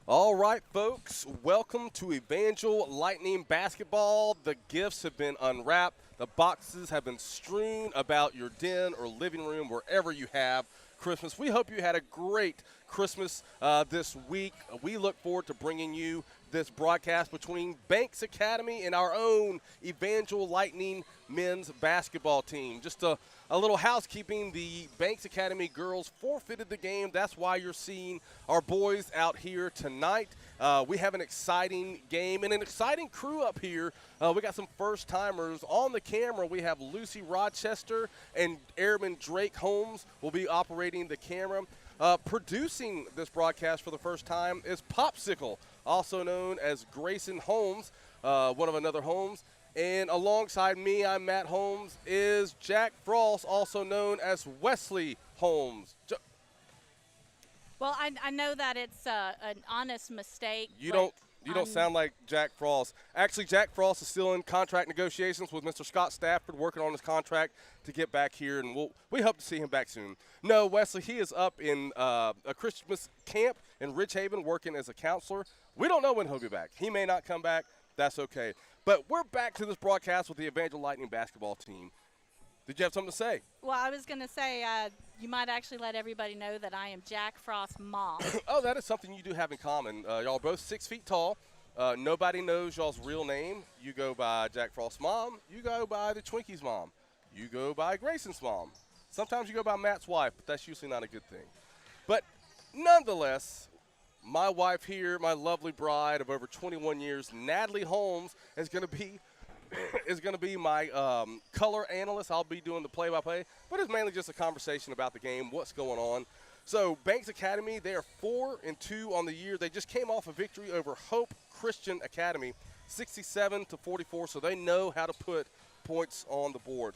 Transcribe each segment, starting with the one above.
All right, folks, welcome to Evangel Lightning Basketball. The gifts have been unwrapped, the boxes have been strewn about your den or living room, wherever you have Christmas. We hope you had a great Christmas this week. We look forward to bringing you this broadcast between Banks Academy and our own Evangel Lightning men's basketball team. Just a little housekeeping. The Banks Academy girls forfeited the game. That's why you're seeing our boys out here tonight. We have an exciting game and an exciting crew up here. We got some first timers on the camera. We have Lucy Rochester and Airman Drake Holmes will be operating the camera. Producing this broadcast for the first time is Popsicle, also known as Grayson Holmes, one of another Holmes. And alongside me, I'm Matt Holmes, is Jack Frost, also known as Wesley Holmes. Well, I know that it's an honest mistake, You but don't you don't sound like Jack Frost. Actually, Jack Frost is still in contract negotiations with Mr. Scott Stafford, working on his contract to get back here, and we hope to see him back soon. No, Wesley, he is up in a Christmas camp in Ridge Haven working as a counselor. We don't know when he'll be back. He may not come back. That's okay. But we're back to this broadcast with the Evangel Lightning basketball team. Did you have something to say? well, I was going to say you might actually let everybody know that I am Jack Frost's mom. Oh, that is something you do have in common. Y'all are both 6 feet tall. Nobody knows y'all's real name. You go by Jack Frost's mom. You go by the Twinkie's mom. You go by Grayson's mom. Sometimes you go by Matt's wife, but that's usually not a good thing. But nonetheless, my wife here, my lovely bride of over 21 years, Natalie Holmes, is going to be is going to be my color analyst. I'll be doing the play-by-play, but it's mainly just a conversation about the game, what's going on. So Banks Academy, they are 4-2 on the year. They just came off a victory over Hope Christian Academy, 67-44. So they know how to put points on the board.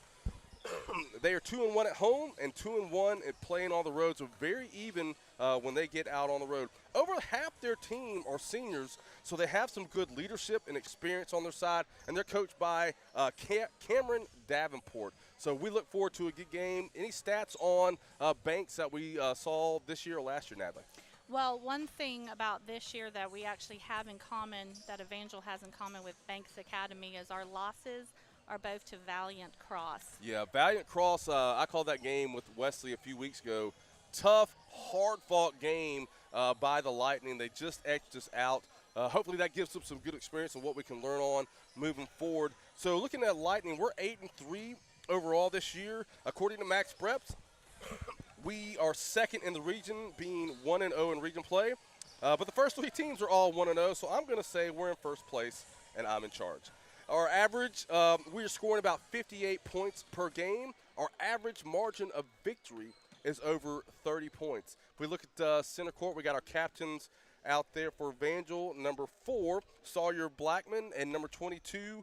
They are 2-1 at home and 2-1 at playing on the road, so very even when they get out on the road. Over half their team are seniors, so they have some good leadership and experience on their side, and they're coached by Cameron Davenport. So we look forward to a good game. Any stats on Banks that we saw this year or last year, Natalie? Well, one thing about this year that we actually have in common, that Evangel has in common with Banks Academy, is our losses are both to Valiant Cross. Yeah, Valiant Cross, I called that game with Wesley a few weeks ago. Tough, hard-fought game by the Lightning. They just edged us out. Hopefully that gives them some good experience and what we can learn on moving forward. So looking at Lightning, we're 8-3 overall this year. According to Max Preps, we are second in the region, being 1-0 in region play. But the first three teams are all 1-0, so I'm going to say we're in first place and I'm in charge. Our average, we are scoring about 58 points per game. Our average margin of victory is over 30 points. If we look at center court, we got our captains out there for Evangel. Number 4, Sawyer Blackman, and number 22,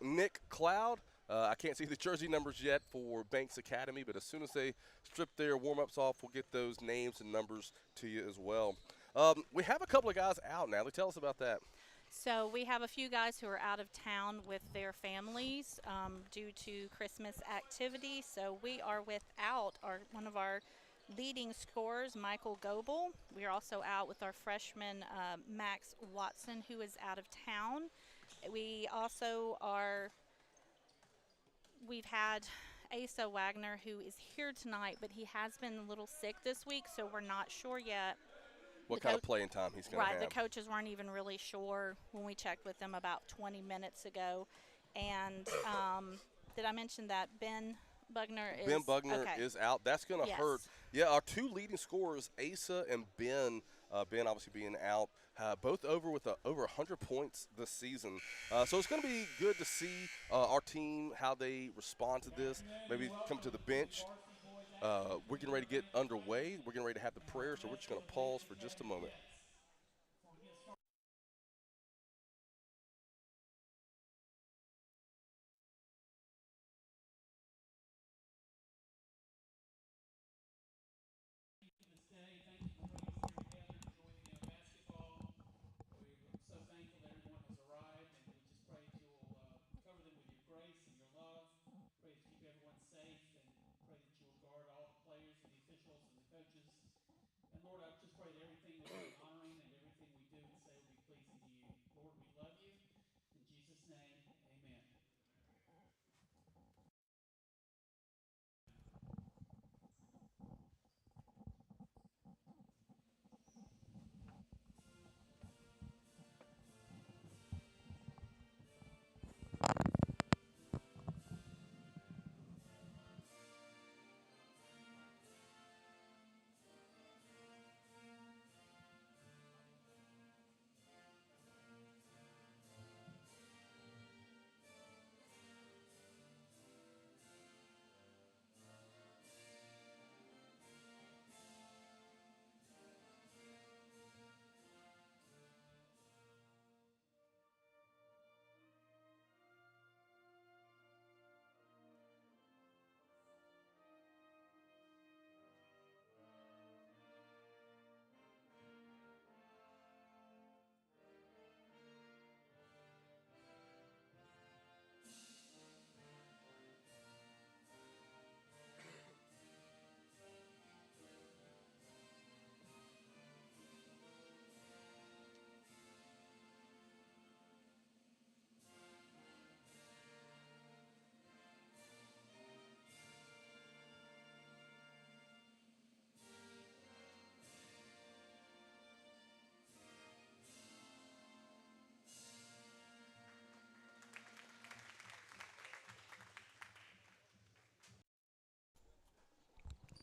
Nick Cloud. I can't see the jersey numbers yet for Banks Academy, but as soon as they strip their warm-ups off, we'll get those names and numbers to you as well. We have a couple of guys out now. Tell us about that. So we have a few guys who are out of town with their families due to Christmas activity. So we are without one of our leading scorers, Michael Goebel. We are also out with our freshman Max Watson, who is out of town. We also are. We've had Asa Wagner, who is here tonight, but he has been a little sick this week, so we're not sure yet. What kind of playing time he's going to have. Right, the coaches weren't even really sure when we checked with them about 20 minutes ago. And did I mention that Ben Bugner is Ben Bugner okay. is out. That's going to Yes. hurt. Yeah, our two leading scorers, Asa and Ben, Ben obviously being out, both over with over 100 points this season. So it's going to be good to see our team, how they respond to this, maybe come to the bench. We're getting ready to get underway. We're getting ready to have the prayer, so we're just going to pause for just a moment.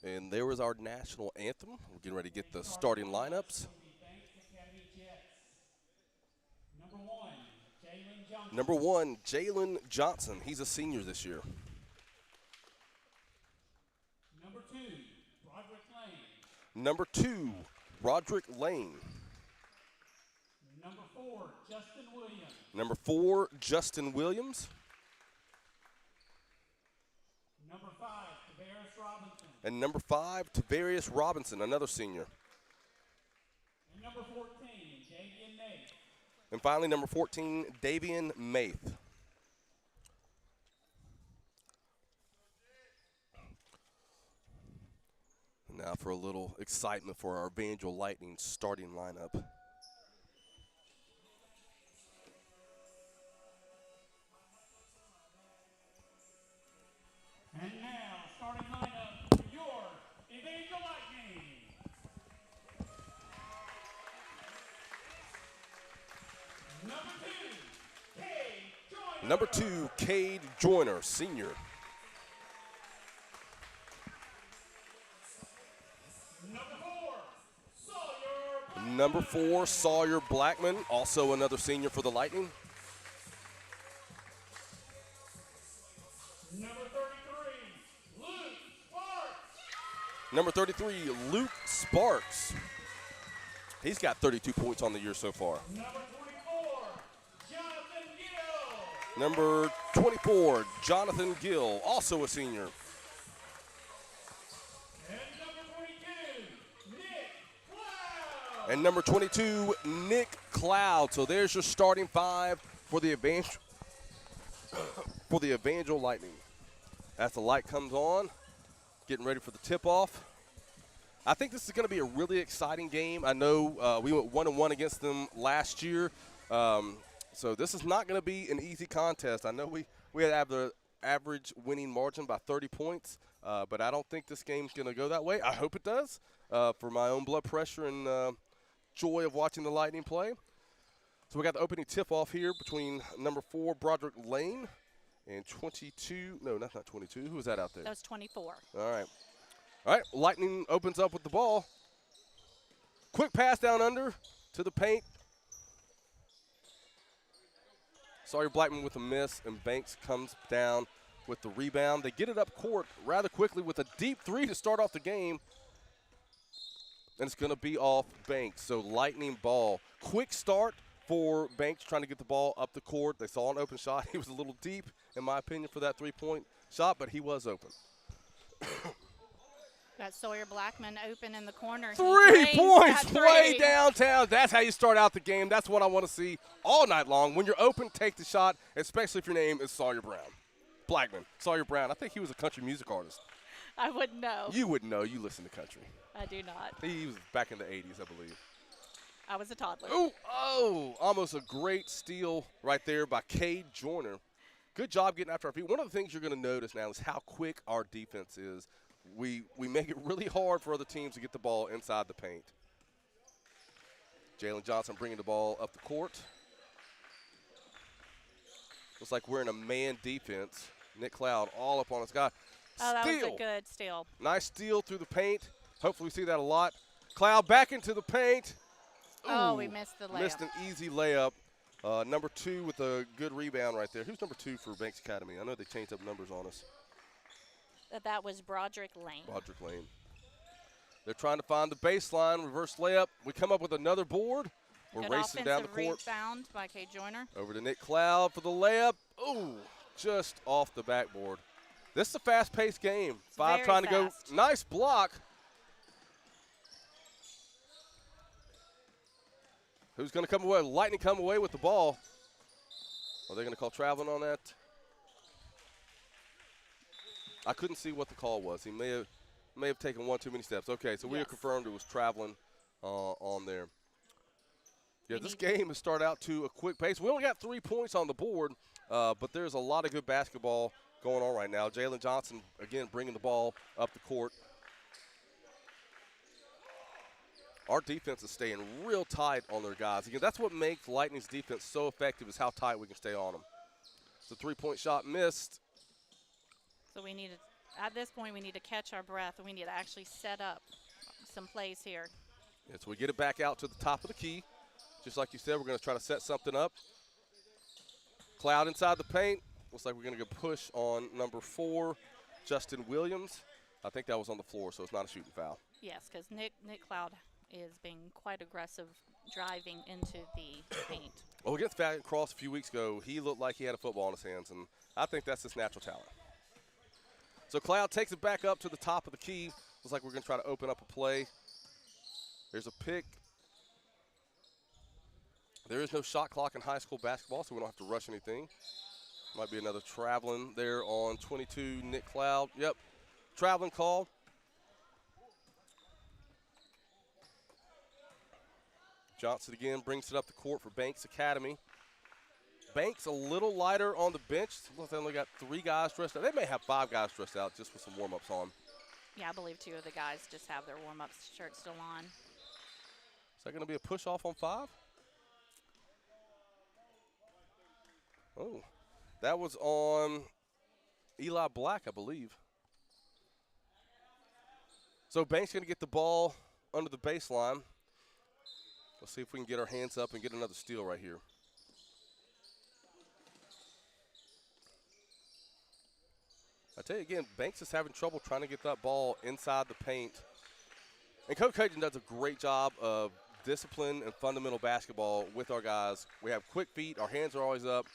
And there was our national anthem. We're getting ready to get the starting lineups. Number 1, Jalen Johnson. He's a senior this year. Number 2, Roderick Lane. Number 4, Justin Williams. Number 4, Justin Williams. Number 5, Tavares Robinson. And number 5, Tavarius Robinson, another senior. And number 14, Davian Nath. And finally, number 14, Davian Maith. Now for a little excitement for our Evangel Lightning starting lineup. And now, starting lineup for your Evangel Lightning. Number 2, Cade Joyner, senior. Number 4, Sawyer Blackman, also another senior for the Lightning. Number 33, Luke Sparks. He's got 32 points on the year so far. Number 24, Jonathan Gill, also a senior. And number 22, Nick Cloud. So there's your starting 5 for the Evangel Lightning. As the light comes on, getting ready for the tip-off. I think this is going to be a really exciting game. I know we went 1-1 against them last year. So this is not going to be an easy contest. I know we had the average winning margin by 30 points, but I don't think this game's going to go that way. I hope it does for my own blood pressure and joy of watching the Lightning play. So we got the opening tip-off here between number 4, Broderick Lane, and 22. No, that's not 22. Who was that out there? That was 24. All right, Lightning opens up with the ball. Quick pass down under to the paint. Sawyer Blackman with a miss, and Banks comes down with the rebound. They get it up court rather quickly with a deep 3 to start off the game. And it's going to be off Banks. So Lightning ball. Quick start for Banks trying to get the ball up the court. They saw an open shot. He was a little deep, in my opinion, for that 3-point shot, but he was open. Got Sawyer Blackman open in the corner. 3 points way downtown. That's how you start out the game. That's what I want to see all night long. When you're open, take the shot, especially if your name is Sawyer Blackman. Sawyer Brown. I think he was a country music artist. I wouldn't know. You wouldn't know. You listen to country. I do not. He was back in the 80s, I believe. I was a toddler. Oh, almost a great steal right there by Cade Joyner. Good job getting after our feet. One of the things you're going to notice now is how quick our defense is. We make it really hard for other teams to get the ball inside the paint. Jalen Johnson bringing the ball up the court. Looks like we're in a man defense. Nick Cloud all up on his guy. Oh, that was a good steal. Nice steal through the paint. Hopefully we see that a lot. Cloud back into the paint. Oh, we missed the layup. Missed an easy layup. Number 2 with a good rebound right there. Who's number 2 for Banks Academy? I know they changed up numbers on us. That was Broderick Lane. Broderick Lane. They're trying to find the baseline, reverse layup. We come up with another board. We're good racing down the court. Rebound by Cade Joyner. Over to Nick Cloud for the layup. Ooh, just off the backboard. This is a fast-paced game. It's 5 very trying fast. to go. Nice block. Who's going to come away? Lightning come away with the ball. Are they going to call traveling on that? I couldn't see what the call was. He may have taken one too many steps. Okay, so we have confirmed it was traveling on there. Yeah, this game has started out to a quick pace. We only got 3 points on the board, but there's a lot of good basketball going on right now. Jalen Johnson, again, bringing the ball up the court. Our defense is staying real tight on their guys. Again, that's what makes Lightning's defense so effective is how tight we can stay on them. The 3-point shot missed. So we need at this point, we need to catch our breath, and we need to actually set up some plays here. Yeah, so we get it back out to the top of the key. Just like you said, we're going to try to set something up. Cloud inside the paint. Looks like we're going to go push on number 4, Justin Williams. I think that was on the floor, so it's not a shooting foul. Yes, because Nick Cloud is being quite aggressive driving into the paint. Well, against Valiant Cross a few weeks ago, he looked like he had a football in his hands, and I think that's his natural talent. So Cloud takes it back up to the top of the key. Looks like we're going to try to open up a play. There's a pick. There is no shot clock in high school basketball, so we don't have to rush anything. Might be another traveling there on 22, Nick Cloud. Yep, traveling call. Johnson again brings it up the court for Banks Academy. Banks a little lighter on the bench. Looks like they only got 3 guys dressed out. They may have 5 guys dressed out just with some warm-ups on. Yeah, I believe 2 of the guys just have their warm-up shirts still on. Is that going to be a push-off on 5? Oh, that was on Eli Black, I believe. So Banks going to get the ball under the baseline. Let's see if we can get our hands up and get another steal right here. I tell you again, Banks is having trouble trying to get that ball inside the paint. And Coach Cajun does a great job of discipline and fundamental basketball with our guys. We have quick feet. Our hands are always up.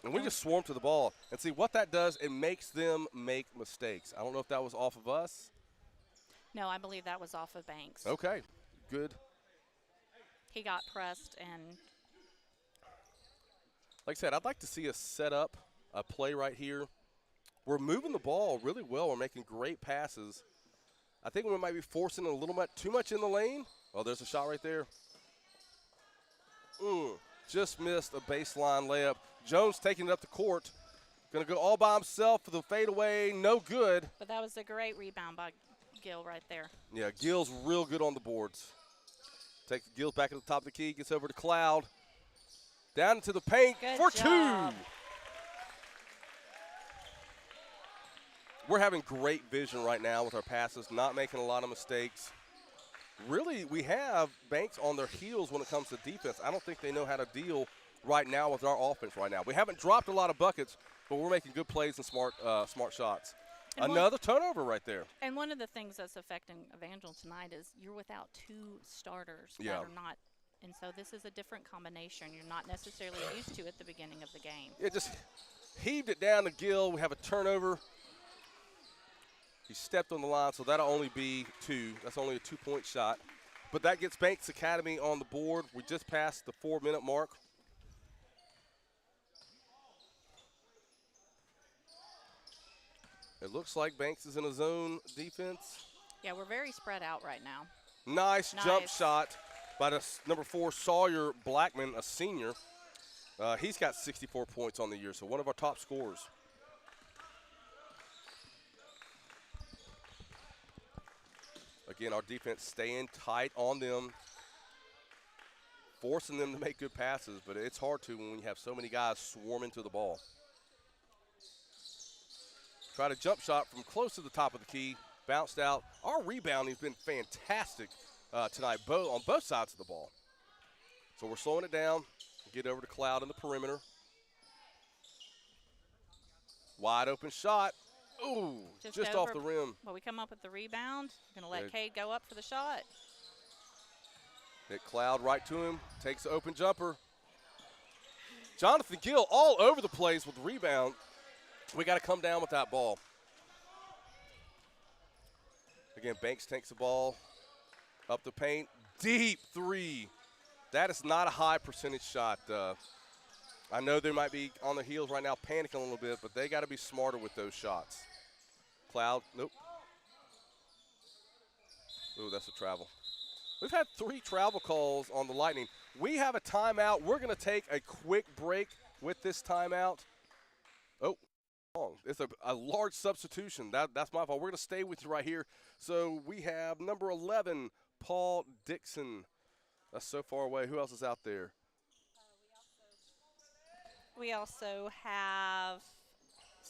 And we just swarm to the ball. And see what that does, it makes them make mistakes. I don't know if that was off of us. No, I believe that was off of Banks. Okay, good. He got pressed, and Like I said, I'd like to see us set up a play right here. We're moving the ball really well. We're making great passes. I think we might be forcing a little bit too much in the lane. Oh, there's a shot right there. Just missed a baseline layup. Jones taking it up the court. Going to go all by himself for the fadeaway. No good. but that was a great rebound by Gill right there. Yeah, Gill's real good on the boards. Takes Gill's back at the top of the key. Gets over to Cloud. Down into the paint Good for job. 2. We're having great vision right now with our passes, not making a lot of mistakes. Really, we have Banks on their heels when it comes to defense. I don't think they know how to deal right now with our offense right now. We haven't dropped a lot of buckets, but we're making good plays and smart shots. And Another turnover right there. And one of the things that's affecting Evangel tonight is you're without 2 starters that are not. And so this is a different combination you're not necessarily used to at the beginning of the game. It just heaved it down to Gill. We have a turnover. He stepped on the line, so that'll only be 2. That's only a 2-point shot. But that gets Banks Academy on the board. We just passed the 4-minute mark. It looks like Banks is in a zone defense. Yeah, we're very spread out right now. Nice jump shot by the number 4, Sawyer Blackman, a senior. He's got 64 points on the year, so one of our top scorers. Again, our defense staying tight on them, forcing them to make good passes, but it's hard to when you have so many guys swarming to the ball. Try to jump shot from close to the top of the key, bounced out. Our rebounding has been fantastic tonight, on both sides of the ball. So we're slowing it down. Get over to Cloud in the perimeter. Wide open shot. Ooh, just off the rim. Well, we come up with the rebound. Going to let Cade go up for the shot. Hit Cloud right to him. Takes the open jumper. Jonathan Gill all over the place with the rebound. We got to come down with that ball. Again, Banks takes the ball up the paint. Deep 3. That is not a high percentage shot. I know they might be on their heels right now, panicking a little bit, but they got to be smarter with those shots. Cloud, nope. Ooh, that's a travel. We've had 3 travel calls on the Lightning. We have a timeout. We're going to take a quick break with this timeout. Oh, wrong. It's a large substitution. That's my fault. We're going to stay with you right here. So we have number 11, Paul Dixon. That's so far away. Who else is out there? We also have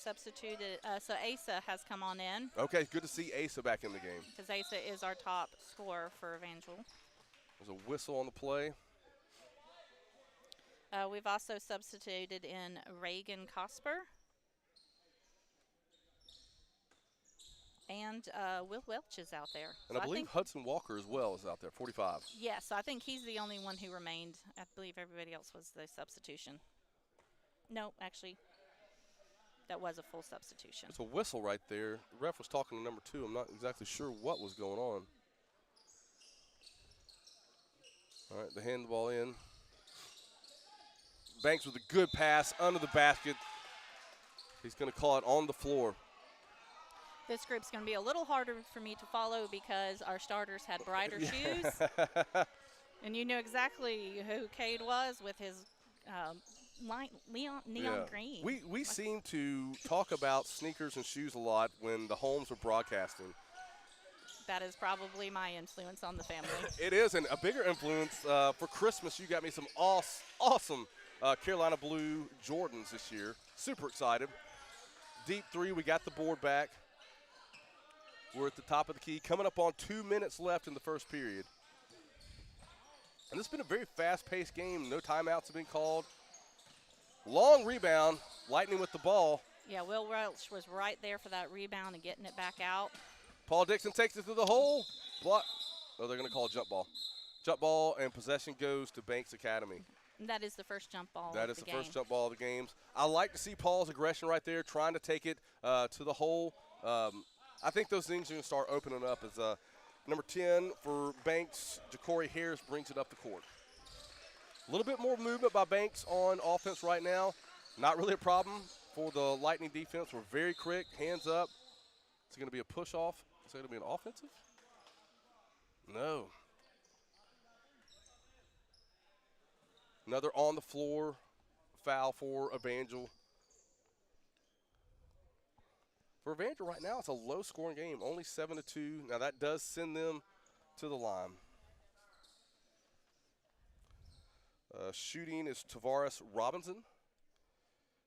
substituted. So Asa has come on in Okay, good to see Asa back in the game. because Asa is our top scorer for Evangel. There's a whistle on the play. We've also substituted in Reagan Cosper. And Will Welch is out there. And I believe Hudson Walker as well is out there, 45. Yes, I think he's the only one who remained. I believe everybody else was the substitution. No, actually, that was a full substitution. It's a whistle right there. The ref was talking to number 2. I'm not exactly sure what was going on. All right, they hand the ball in. Banks with a good pass under the basket. He's going to call it on the floor. This group's going to be a little harder for me to follow because our starters had brighter shoes. And you knew exactly who Cade was with his neon green. We seem to talk about sneakers and shoes a lot when the Holmes are broadcasting. That is probably my influence on the family. It is, and a bigger influence for Christmas. You got me some awesome Carolina Blue Jordans this year. Super excited. Deep three, we got the board back. We're at the top of the key, coming up on 2 minutes left in the first period. And this has been a very fast-paced game. No timeouts have been called. Long rebound, Lightning with the ball. Yeah, Will Welch was right there for that rebound and getting it back out. Paul Dixon takes it to the hole. Block. Oh, they're going to call a jump ball. Jump ball, and possession goes to Banks Academy. And that is the first jump ball That of is the the game. first jump ball of the games. I like to see Paul's aggression right there, trying to take it to the hole. I think those things are going to start opening up as number 10 for Banks, Ja'Cory Harris brings it up the court. A little bit more movement by Banks on offense right now. Not really a problem for the Lightning defense. We're very quick, hands up. Is it going to be a push-off? Is it going to be an offensive? No. Another on-the-floor foul for Evangel. For Evangel right now, it's a low-scoring game, only 7-2. Now, that does send them to the line. Shooting is Tavares Robinson.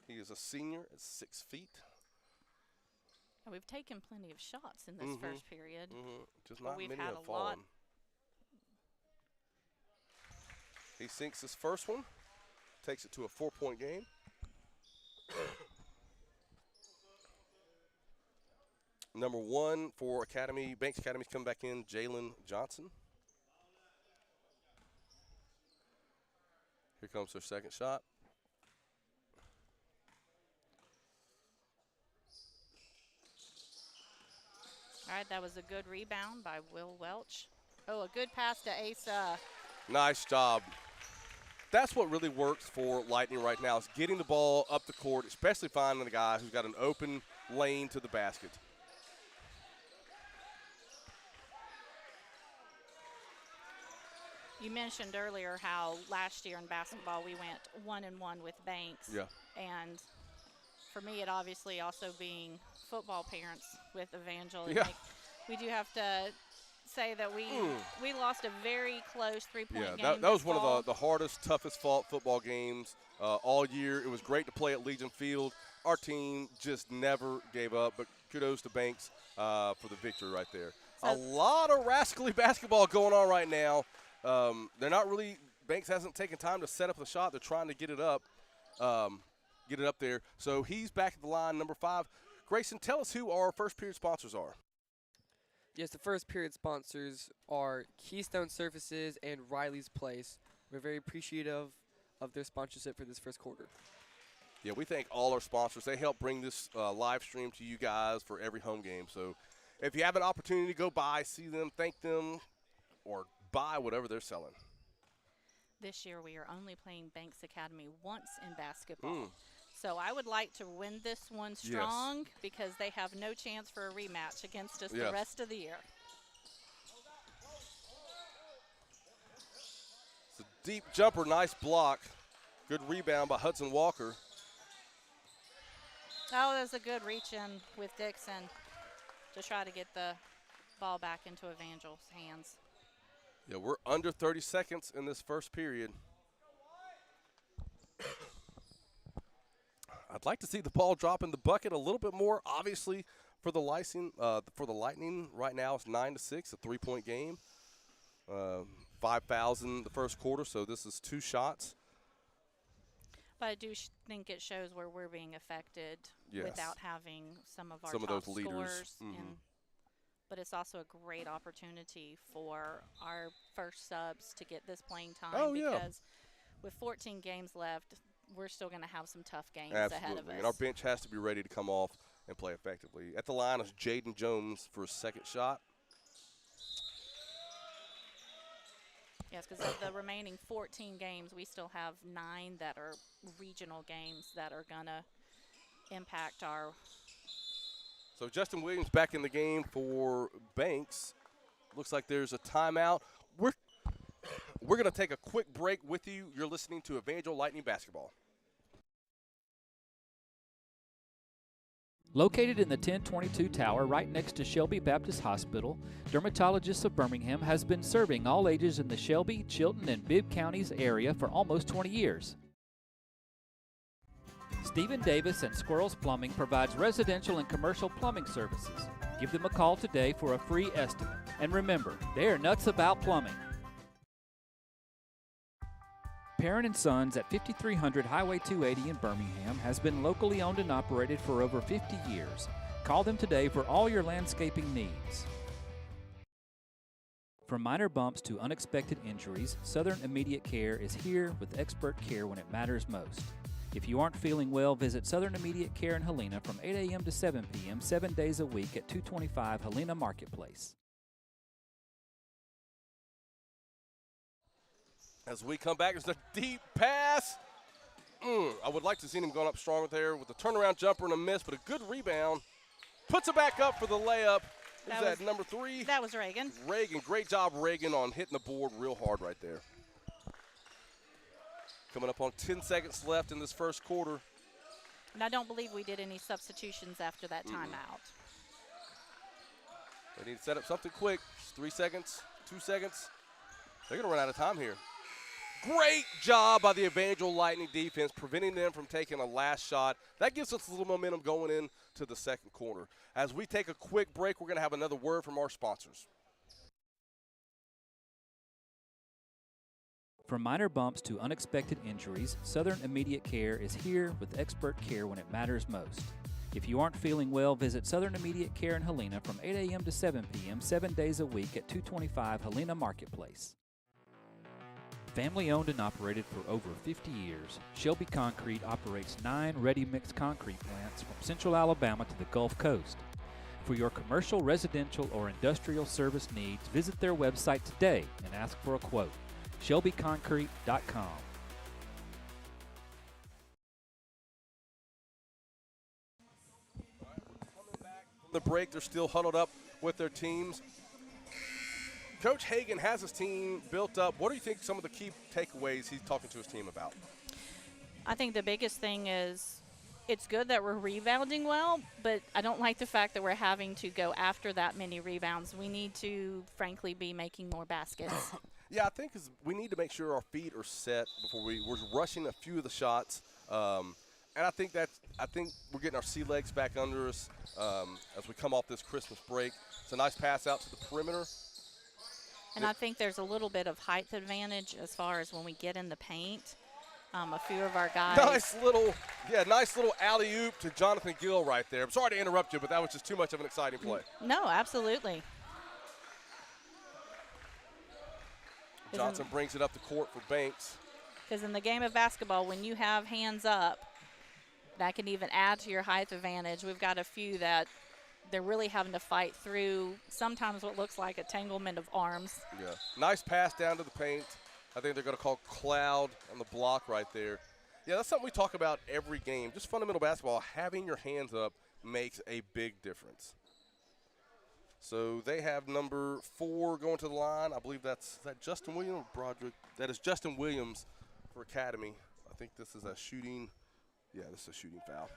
He is a senior at 6 feet. We've taken plenty of shots in this first period. Just not we've many had have a lot. fallen. He sinks his first one, takes it to a 4-point game. Number 1 for Academy, Banks Academy's come back in, Jalen Johnson. Here comes their second shot. All right, that was a good rebound by Will Welch. Oh, a good pass to Asa. Nice job. That's what really works for Lightning right now is getting the ball up the court, especially finding the guy who's got an open lane to the basket. You mentioned earlier how last year in basketball we went 1-1 with Banks. Yeah. And for me, it obviously also being football parents with Evangel. Yeah. We do have to say that we lost a very close 3-point game. Yeah, that was one of the hardest, toughest fought football games all year. It was great to play at Legion Field. Our team just never gave up, but kudos to Banks for the victory right there. So a lot of rascally basketball going on right now. They're not really – Banks hasn't taken time to set up the shot. They're trying to get it up there. So he's back at the line, number 5. Grayson, tell us who our first period sponsors are. Yes, the first period sponsors are Keystone Surfaces and Riley's Place. We're very appreciative of their sponsorship for this first quarter. Yeah, we thank all our sponsors. They help bring this live stream to you guys for every home game. So if you have an opportunity to go by, see them, thank them, or buy whatever they're selling. this year we are only playing Banks Academy once in basketball. So I would like to win this one strong because they have no chance for a rematch against us the rest of the year. It's a deep jumper, nice block. Good rebound by Hudson Walker. Oh, there's a good reach in with Dixon to try to get the ball back into Evangel's hands. Yeah, we're under 30 seconds in this first period. I'd I'd like to see the ball drop in the bucket a little bit more. Obviously, for the Lightning right now, it's 9-6, a 3-point game. 5 fouls in the first quarter, so this is 2 shots. But I do think it shows where we're being affected without having some of our top those leaders. scorers. But it's also a great opportunity for our first subs to get this playing time because with 14 games left, we're still going to have some tough games ahead of us. And our bench has to be ready to come off and play effectively. At the line is Jaden Jones for his second shot. Yes, because of the remaining 14 games, we still have 9 that are regional games that are going to impact our. So Justin Williams back in the game for Banks. Looks like there's a timeout. We're going to take a quick break with you. You're listening to Evangel Lightning Basketball. Located in the 1022 Tower right next to Shelby Baptist Hospital, Dermatologists of Birmingham has been serving all ages in the Shelby, Chilton, and Bibb counties area for almost 20 years. Stephen Davis and Squirrels Plumbing provides residential and commercial plumbing services. Give them a call today for a free estimate. And remember, they are nuts about plumbing. Perrin & Sons at 5300 Highway 280 in Birmingham has been locally owned and operated for over 50 years. Call them today for all your landscaping needs. From minor bumps to unexpected injuries, Southern Immediate Care is here with expert care when it matters most. If you aren't feeling well, visit Southern Immediate Care in Helena from 8 a.m. to 7 p.m. 7 days a week at 225 Helena Marketplace. As we come back, it's a deep pass. I would like to see him going up strong there with a turnaround jumper and a miss, but a good rebound. Puts it back up for the layup. Is that number 3? That was Reagan. Reagan, great job, Reagan, on hitting the board real hard right there. Coming up on 10 seconds left in this first quarter. And I don't believe we did any substitutions after that timeout. They need to set up something quick. 3 seconds, 2 seconds. They're going to run out of time here. Great job by the Evangel Lightning defense, preventing them from taking a last shot. That gives us a little momentum going into the second quarter. As we take a quick break, we're going to have another word from our sponsors. From minor bumps to unexpected injuries, Southern Immediate Care is here with expert care when it matters most. If you aren't feeling well, visit Southern Immediate Care in Helena from 8 a.m. to 7 p.m. 7 days a week at 225 Helena Marketplace. Family owned and operated for over 50 years, Shelby Concrete operates 9 ready-mix concrete plants from central Alabama to the Gulf Coast. For your commercial, residential, or industrial service needs, visit their website today and ask for a quote. ShelbyConcrete.com. The break, they're still huddled up with their teams. Coach Hagan has his team built up. What do you think some of the key takeaways he's talking to his team about? I think the biggest thing is it's good that we're rebounding well, but I don't like the fact that we're having to go after that many rebounds. We need to, frankly, be making more baskets. Yeah, I think we need to make sure our feet are set before we're rushing a few of the shots. And I think we're getting our sea legs back under us as we come off this Christmas break. It's a nice pass out to the perimeter. And I think there's a little bit of height advantage as far as when we get in the paint. A few of our guys. Nice little alley-oop to Jonathan Gill right there. I'm sorry to interrupt you, but that was just too much of an exciting play. No, absolutely. Johnson brings it up the court for Banks. Because in the game of basketball, when you have hands up, that can even add to your height advantage. We've got a few that they're really having to fight through sometimes what looks like a tanglement of arms. Yeah, nice pass down to the paint. I think they're going to call Cloud on the block right there. Yeah, that's something we talk about every game. Just fundamental basketball, having your hands up makes a big difference. So they have number 4 going to the line. I believe is that Justin Williams or Broderick? That is Justin Williams for Academy. I think this is a shooting. Yeah, this is a shooting foul.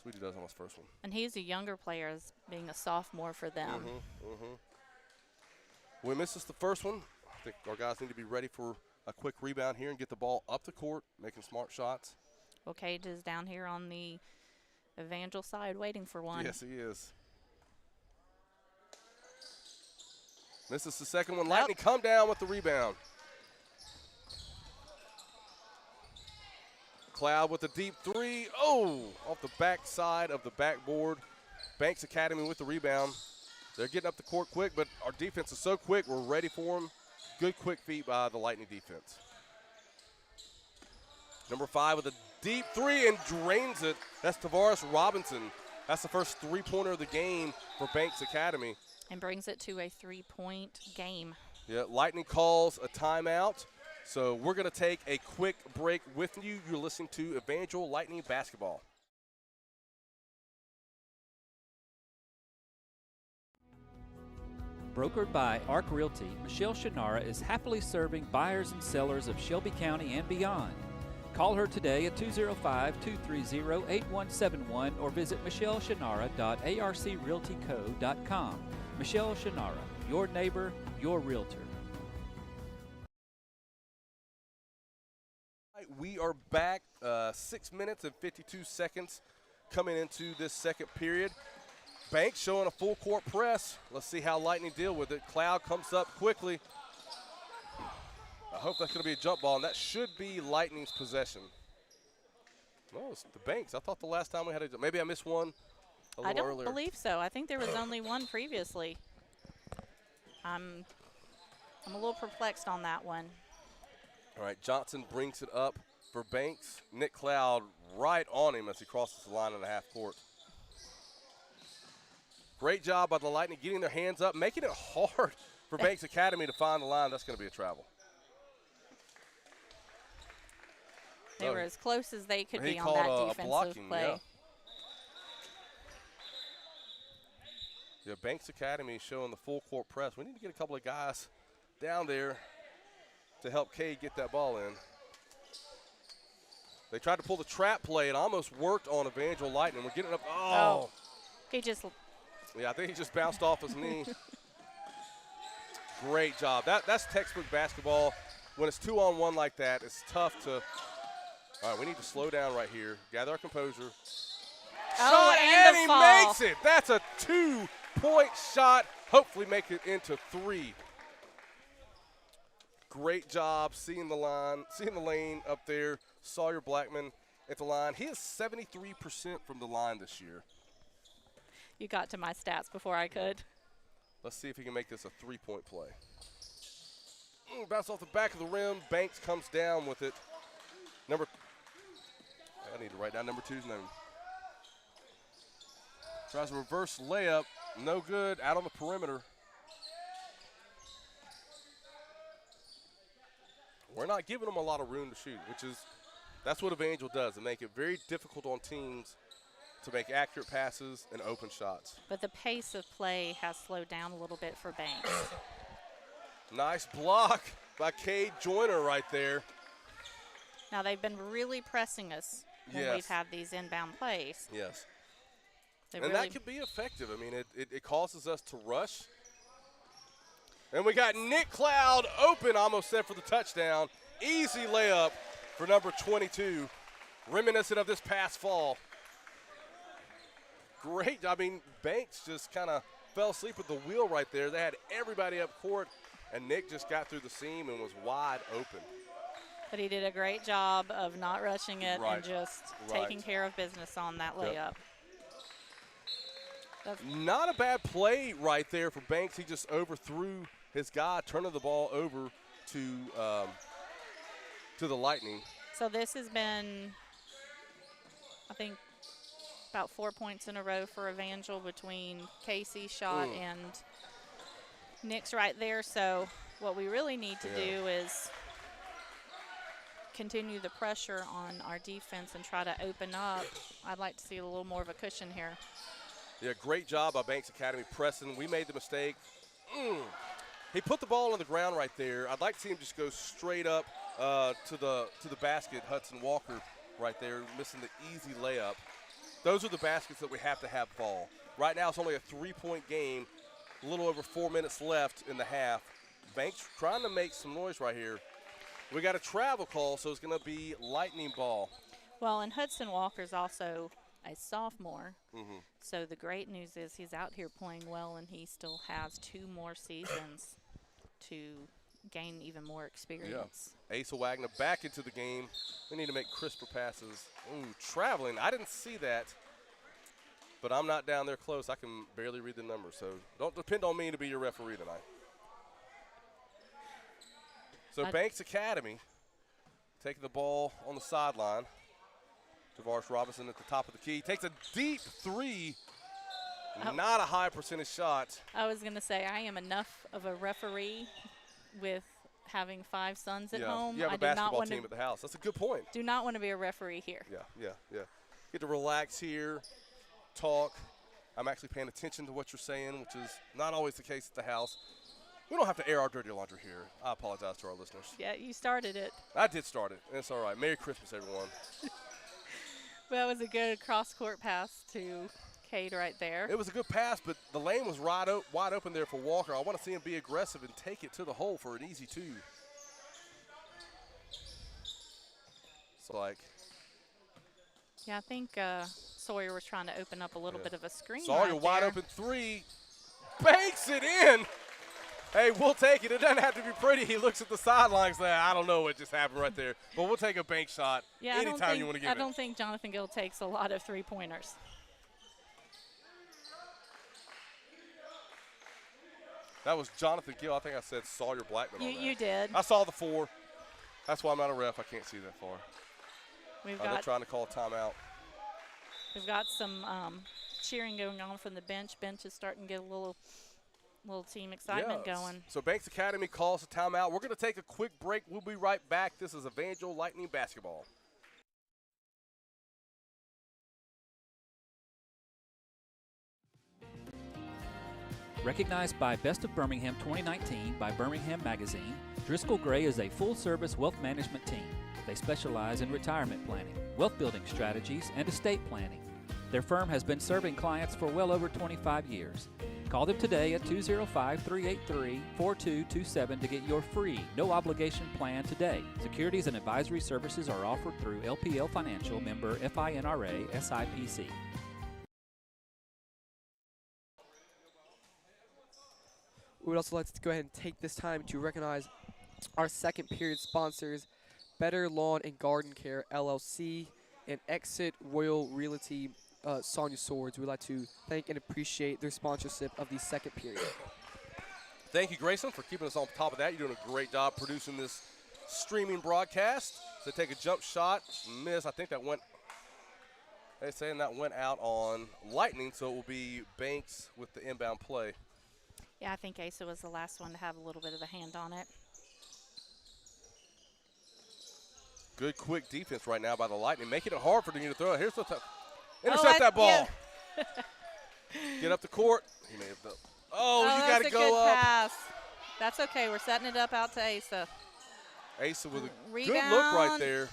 Sweetie does on his first one. And he's a younger player as being a sophomore for them. We misses the first one. I think our guys need to be ready for a quick rebound here and get the ball up the court, making smart shots. Well, Cage is down here on the Evangel side waiting for one. Yes, he is. Misses the second one. Lightning come down with the rebound. Cloud with a deep three. Oh, off the back side of the backboard. Banks Academy with the rebound. They're getting up the court quick, but our defense is so quick, we're ready for them. Good quick feet by the Lightning defense. Number 5 with a deep three and drains it. That's Tavares Robinson. That's the first three-pointer of the game for Banks Academy. And brings it to a 3-point game. Yeah, Lightning calls a timeout. So we're going to take a quick break with you. You're listening to Evangel Lightning Basketball. Brokered by Arc Realty, Michelle Shannara is happily serving buyers and sellers of Shelby County and beyond. Call her today at 205-230-8171 or visit michelleshannara.arcrealtyco.com. Michelle Shannara, your neighbor, your realtor. We are back 6 minutes and 52 seconds coming into this second period. Banks showing a full court press. Let's see how Lightning deal with it. Cloud comes up quickly. I hope that's going to be a jump ball, and that should be Lightning's possession. No, it's the Banks. I thought the last time we had a jump. Maybe I missed one a little earlier. I don't believe so. I think there was only one previously. I'm a little perplexed on that one. All right, Johnson brings it up for Banks. Nick Cloud right on him as he crosses the line in the half court. Great job by the Lightning getting their hands up, making it hard for Banks Academy to find the line. That's going to be a travel. They were as close as they could He be on called that a defensive blocking, play. Yeah, Banks Academy showing the full court press. We need to get a couple of guys down there to help Cade get that ball in. They tried to pull the trap play. It almost worked on Evangel Lightning. We're getting up. Oh. He just. Yeah, I think he just bounced off his knee. Great job. That's textbook basketball. When it's 2-on-1 like that, it's tough to. All right, we need to slow down right here. Gather our composure. Oh, Shot, and he the fall. makes it. That's a 2-point shot. Hopefully make it into 3. Great job seeing the line, seeing the lane up there. Sawyer Blackman at the line. He is 73% from the line this year. You got to my stats before I could. Let's see if he can make this a 3-point play. Bounce off the back of the rim. Banks comes down with it. I need to write down number 2's name. Tries a reverse layup. No good. Out on the perimeter. We're not giving them a lot of room to shoot, that's what Evangel does. They make it very difficult on teams to make accurate passes and open shots. But the pace of play has slowed down a little bit for Banks. Nice block by Cade Joyner right there. Now, they've been really pressing us when we've had these inbound plays. Yes. They And really, that can be effective. I mean, it causes us to rush. And we got Nick Cloud open, almost set for the touchdown. Easy layup for number 22, reminiscent of this past fall. Great. I mean, Banks just kind of fell asleep at the wheel right there. They had everybody up court, and Nick just got through the seam and was wide open. but he did a great job of not rushing it and just taking care of business on that layup. Not a bad play right there for Banks. He just overthrew his guy, turning the ball over to the Lightning. So this has been, I think, about 4 points in a row for Evangel between Casey's shot and Nick's right there. So what we really need to do is continue the pressure on our defense and try to open up. I'd like to see a little more of a cushion here. Yeah, great job by Banks Academy pressing. We made the mistake. He put the ball on the ground right there. I'd like to see him just go straight up to the basket. Hudson Walker right there, missing the easy layup. Those are the baskets that we have to have fall. Right now it's only a 3-point game, a little over 4 minutes left in the half. Banks trying to make some noise right here. We got a travel call, so it's going to be Lightning ball. Well, and Hudson Walker's also a sophomore. Mm-hmm. So the great news is he's out here playing well, and he still has 2 more seasons to gain even more experience. Asa Wagner back into the game. They need to make crisper passes. Ooh, traveling. I didn't see that, but I'm not down there close. I can barely read the numbers, so don't depend on me to be your referee tonight. So Banks Academy taking the ball on the sideline. Tavares Robinson at the top of the key. Takes a deep 3. Not a high percentage shot. I was going to say, I am enough of a referee with having 5 sons at home. You have I a do not basketball want team at the house. That's a good point. Do not want to be a referee here. Yeah. Get to relax here, talk. I'm actually paying attention to what you're saying, which is not always the case at the house. We don't have to air our dirty laundry here. I apologize to our listeners. Yeah, you started it. I did start it. It's all right. Merry Christmas, everyone. That was a good cross-court pass to Cade right there. It was a good pass, but the lane was wide open there for Walker. I want to see him be aggressive and take it to the hole for an easy 2. So, Yeah, I think Sawyer was trying to open up a little bit of a screen. Sawyer right wide there. open 3. Banks it in. Hey, we'll take it. It doesn't have to be pretty. He looks at the sidelines there. I don't know what just happened right there, but we'll take a bank shot anytime you want to give it. I don't think Jonathan Gill takes a lot of 3-pointers. That was Jonathan Gill. I think I said Sawyer Blackman on that. You did. I saw the 4. That's why I'm not a ref. I can't see that far. They're trying to call a timeout. We've got some cheering going on from the bench. Bench is starting to get a little team excitement going. So Banks Academy calls a timeout. We're going to take a quick break. We'll be right back. This is Evangel Lightning Basketball. Recognized by Best of Birmingham 2019 by Birmingham Magazine, Driscoll Gray is a full-service wealth management team. They specialize in retirement planning, wealth building strategies, and estate planning. Their firm has been serving clients for well over 25 years. Call them today at 205-383-4227 to get your free, no-obligation plan today. Securities and advisory services are offered through LPL Financial, member FINRA, SIPC. We would also like to go ahead and take this time to recognize our second period sponsors, Better Lawn and Garden Care LLC and Exit Royal Realty Sonia Swords. We'd like to thank and appreciate their sponsorship of the second period. Thank you, Grayson, for keeping us on top of that. You're doing a great job producing this streaming broadcast. So take a jump shot, miss. I think that went, they're saying that went out on Lightning, so it will be Banks with the inbound play. Yeah, I think Asa was the last one to have a little bit of a hand on it. Good quick defense right now by the Lightning, making it hard for them to throw it. Here's the intercept that ball. Yeah. Get up the court. He may have done. Oh, you got to go good up. Pass. That's okay. We're setting it up out to Asa. Asa with a Rebound. good look right there.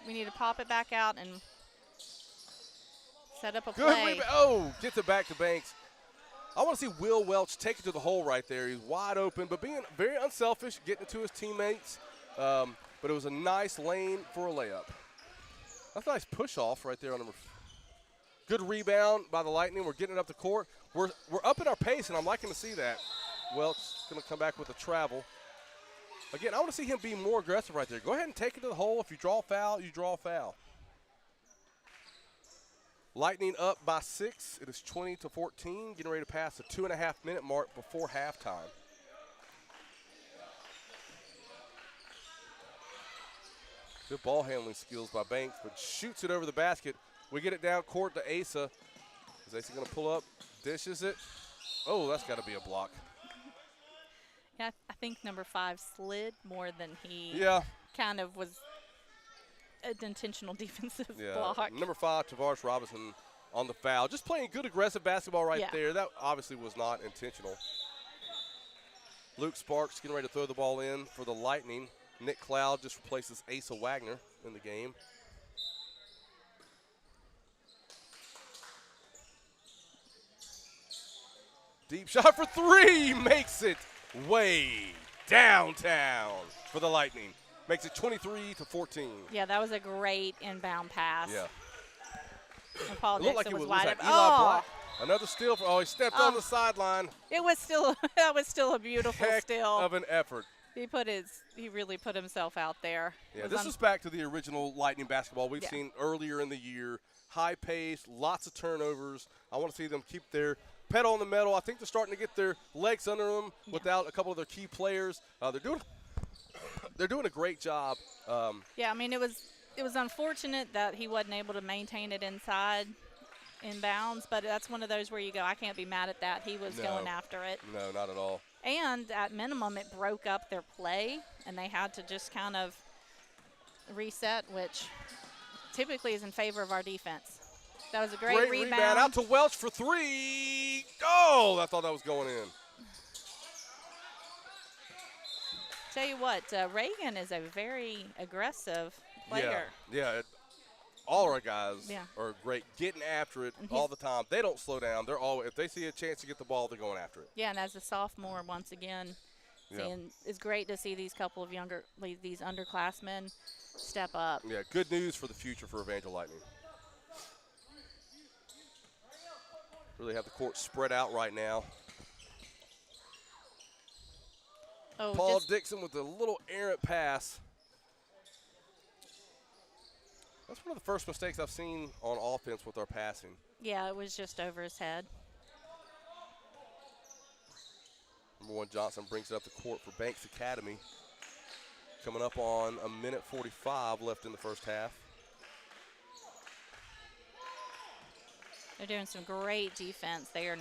We need to pop it back out and set up a Good play. rebound. Oh, gets it back to Banks. I want to see Will Welch take it to the hole right there. He's wide open, but being very unselfish, getting it to his teammates. But it was a nice lane for a layup. That's a nice push-off right there on number. Good rebound by the Lightning. We're getting it up the court. We're up in our pace, and I'm liking to see that. Welch going to come back with a travel. Again, I want to see him be more aggressive right there. Go ahead and take it to the hole. If you draw a foul, you draw a foul. Lightning up by 6. It is 20-14. Getting ready to pass the 2.5-minute mark before halftime. Good ball handling skills by Banks, but shoots it over the basket. We get it down court to Asa. Is Asa going to pull up? Dishes it. Oh, that's got to be a block. Yeah, I think number 5 slid more than he kind of was an intentional defensive block. Number 5, Tavares Robinson on the foul. Just playing good aggressive basketball right there. That obviously was not intentional. Luke Sparks getting ready to throw the ball in for the Lightning. Nick Cloud just replaces Asa Wagner in the game. Deep shot for 3. Makes it way downtown for the Lightning. Makes it 23-14. Yeah, that was a great inbound pass. Yeah. And Paul It looked like Dixon it was wide like open. Eli Oh, Black. Another steal. He stepped on Oh. the sideline. it was still that was still a beautiful Heck steal. of an effort. He really put himself out there. Yeah, It this was is back to the original Lightning basketball we've Yeah. seen earlier in the year. High pace, lots of turnovers. I want to see them keep their pedal on the metal. I think they're starting to get their legs under them without a couple of their key players. They're doing a great job. Yeah, I mean it was unfortunate that he wasn't able to maintain it inside in bounds, but that's one of those where you go, I can't be mad at that. He was No. going after it. No, not at all. And at minimum, it broke up their play, and they had to just kind of reset, which typically is in favor of our defense. That was a great rebound. Out to Welch for three. Oh, I thought that was going in. Tell you what, Reagan is a very aggressive player. Yeah. All our guys Yeah. are great, getting after it And all the time. They don't slow down. They're always, if they see a chance to get the ball, they're going after it. Yeah, and as a sophomore, once again, it's great to see these couple of these underclassmen step up. Yeah, good news for the future for Evangel Lightning. Really have the court spread out right now. Oh, Paul Dixon with a little errant pass. That's one of the first mistakes I've seen on offense with our passing. yeah, it was just over his head. Number 1 Johnson brings it up the court for Banks Academy. Coming up on a minute 45 left in the first half. They're doing some great defense. They're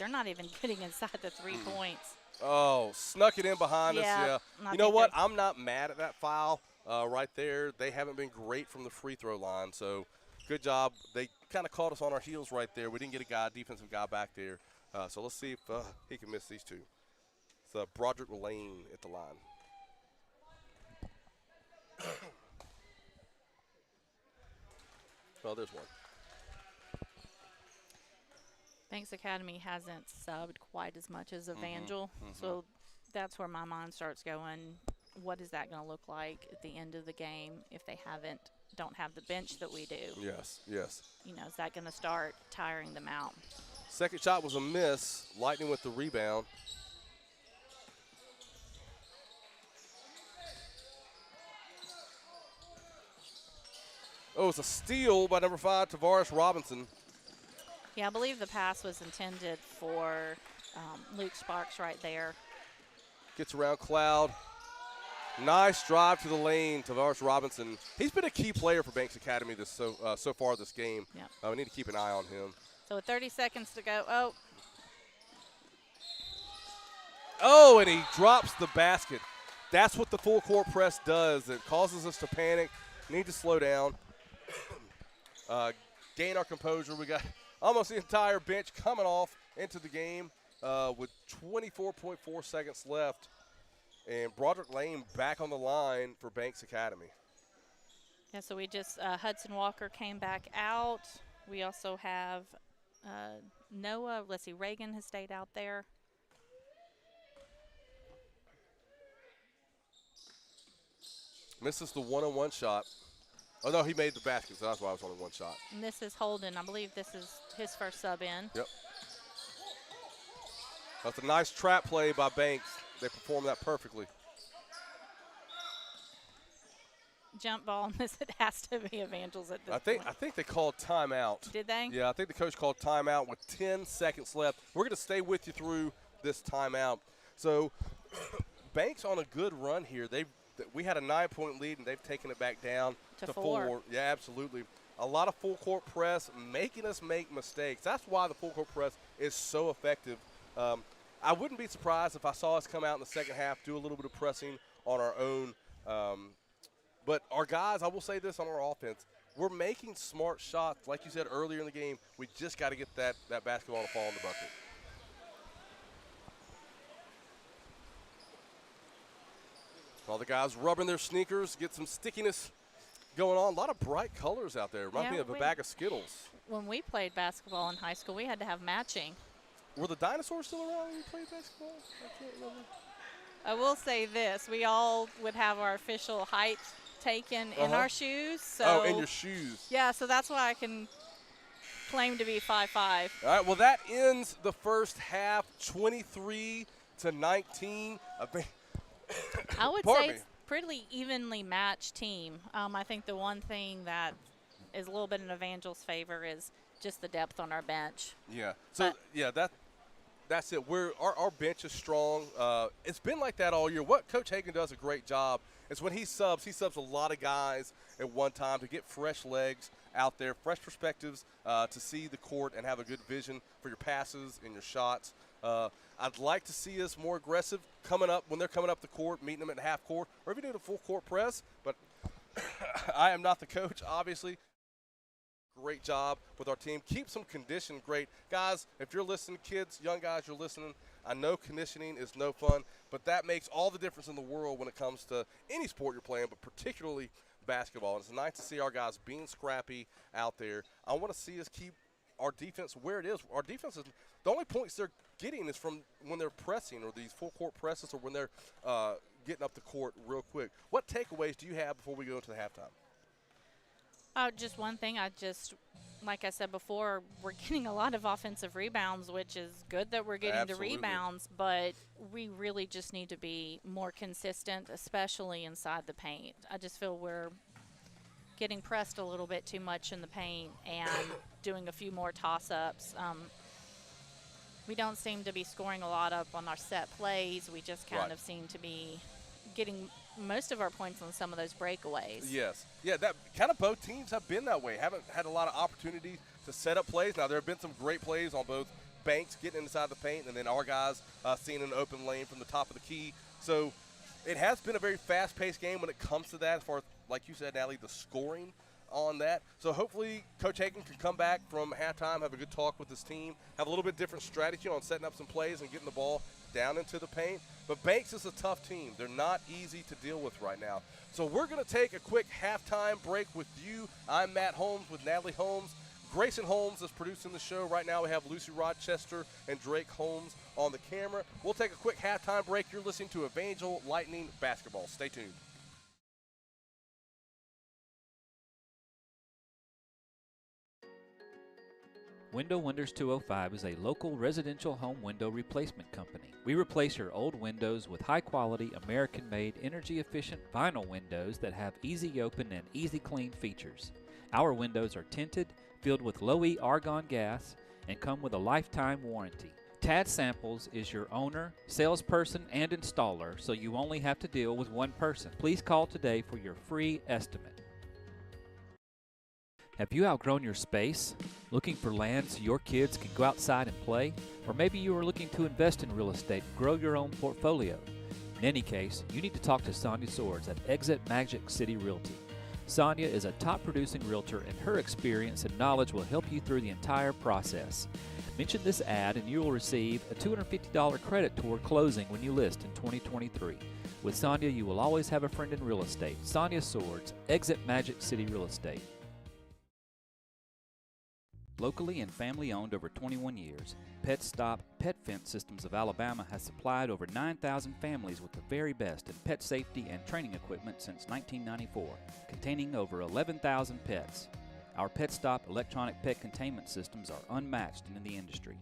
not even getting inside the 3 points. Oh, snuck it in behind us, Yeah, yeah. and I You know think what? they- I'm not mad at that foul right there. They haven't been great from the free throw line, so good job. They kind of caught us on our heels right there. We didn't get a defensive guy back there. So let's see if he can miss these two. It's Broderick Lane at the line. Well, there's one. Banks Academy hasn't subbed quite as much as Evangel, so that's where my mind starts going. What is that going to look like at the end of the game if they don't have the bench that we do? Yes, yes. You know, is that going to start tiring them out? Second shot was a miss. Lightning with the rebound. Oh, it's a steal by number 5, Tavares Robinson. Yeah, I believe the pass was intended for Luke Sparks right there. Gets around Cloud. Nice drive to the lane, Tavares Robinson. He's been a key player for Banks Academy so far this game. Yeah. We need to keep an eye on him. So with 30 seconds to go, Oh, and he drops the basket. That's what the full court press does. It causes us to panic. Need to slow down. Gain our composure. We got almost the entire bench coming off into the game with 24.4 seconds left. And Broderick Lane back on the line for Banks Academy. yeah, so we just, Hudson Walker came back out. We also have Noah, let's see, Reagan has stayed out there. Misses the one-on-one shot. Oh, no, he made the basket, so that's why I was only one shot. And this is Holden. I believe this is his first sub in. Yep. That's a nice trap play by Banks. They performed that perfectly. Jump ball, and it has to be Evangels at this I point. think they called timeout. Did they? Yeah, I think the coach called timeout with 10 seconds left. We're going to stay with you through this timeout. So Banks on a good run here. We had a 9-point lead, and they've taken it back down To to 4. 4. Yeah, absolutely. A lot of full court press, making us make mistakes. That's why the full court press is so effective. I wouldn't be surprised if I saw us come out in the second half, do a little bit of pressing on our own. But our guys, I will say this on our offense, we're making smart shots. Like you said earlier in the game, we just got to get that basketball to fall in the bucket. All the guys rubbing their sneakers, get some stickiness going on. A lot of bright colors out there. Reminds me of a bag of Skittles. When we played basketball in high school, we had to have matching. Were the dinosaurs still around when you played basketball? I can't remember. I will say this. We all would have our official height taken in our shoes. So Oh, in your shoes. yeah, so that's why I can claim to be 5'5". All right, well, that ends the first half, 23-19. I would Pardon say me. it's pretty evenly matched team. I think the one thing that is a little bit in Evangel's favor is just the depth on our bench. Yeah. So, But- yeah, that's it. Our bench is strong. It's been like that all year. What Coach Hagan does a great job is when he subs a lot of guys at one time to get fresh legs out there, fresh perspectives to see the court and have a good vision for your passes and your shots. I'd like to see us more aggressive coming up when they're coming up the court, meeting them at half court, or even doing a full court press. But I am not the coach, obviously. Great job with our team. Keep some condition great. Guys, if you're listening, kids, young guys, you're listening, I know conditioning is no fun, but that makes all the difference in the world when it comes to any sport you're playing, but particularly basketball. And it's nice to see our guys being scrappy out there. I want to see us keep our defense where it is. Our defense is the only points they're getting is from when they're pressing or these full court presses or when they're getting up the court real quick. What takeaways do you have before we go into the halftime? Just one thing, like I said before, we're getting a lot of offensive rebounds, which is good that we're getting Absolutely. the rebounds, but we really just need to be more consistent, especially inside the paint. I just feel we're getting pressed a little bit too much in the paint and doing a few more toss-ups. We don't seem to be scoring a lot up on our set plays. We just kind of seem to be getting most of our points on some of those breakaways. Yes. Yeah, that kind of both teams have been that way. Haven't had a lot of opportunities to set up plays. Now, there have been some great plays on both Banks getting inside the paint and then our guys seeing an open lane from the top of the key. So it has been a very fast-paced game when it comes to that as far as, like you said, Natalie, the scoring on that. So hopefully Coach Hagan can come back from halftime, have a good talk with his team, have a little bit different strategy on setting up some plays and getting the ball down into the paint. But Banks is a tough team. They're not easy to deal with right now. So we're going to take a quick halftime break with you. I'm Matt Holmes with Natalie Holmes. Grayson Holmes is producing the show. Right now we have Lucy Rochester and Drake Holmes on the camera. We'll take a quick halftime break. You're listening to Evangel Lightning Basketball. Stay tuned. Window Wonders 205 is a local residential home window replacement company. We replace your old windows with high-quality, American-made, energy-efficient vinyl windows that have easy open and easy clean features. Our windows are tinted, filled with low-E argon gas, and come with a lifetime warranty. Tad Samples is your owner, salesperson, and installer, so you only have to deal with one person. Please call today for your free estimate. Have you outgrown your space? Looking for land so your kids can go outside and play? Or maybe you are looking to invest in real estate and grow your own portfolio. In any case, you need to talk to Sonia Swords at Exit Magic City Realty. Sonia is a top producing realtor and her experience and knowledge will help you through the entire process. Mention this ad and you will receive a $250 credit toward closing when you list in 2023. With Sonia, you will always have a friend in real estate. Sonia Swords, Exit Magic City Real Estate. Locally and family-owned over 21 years, Pet Stop Pet Fence Systems of Alabama has supplied over 9,000 families with the very best in pet safety and training equipment since 1994, containing over 11,000 pets. Our Pet Stop electronic pet containment systems are unmatched in the industry.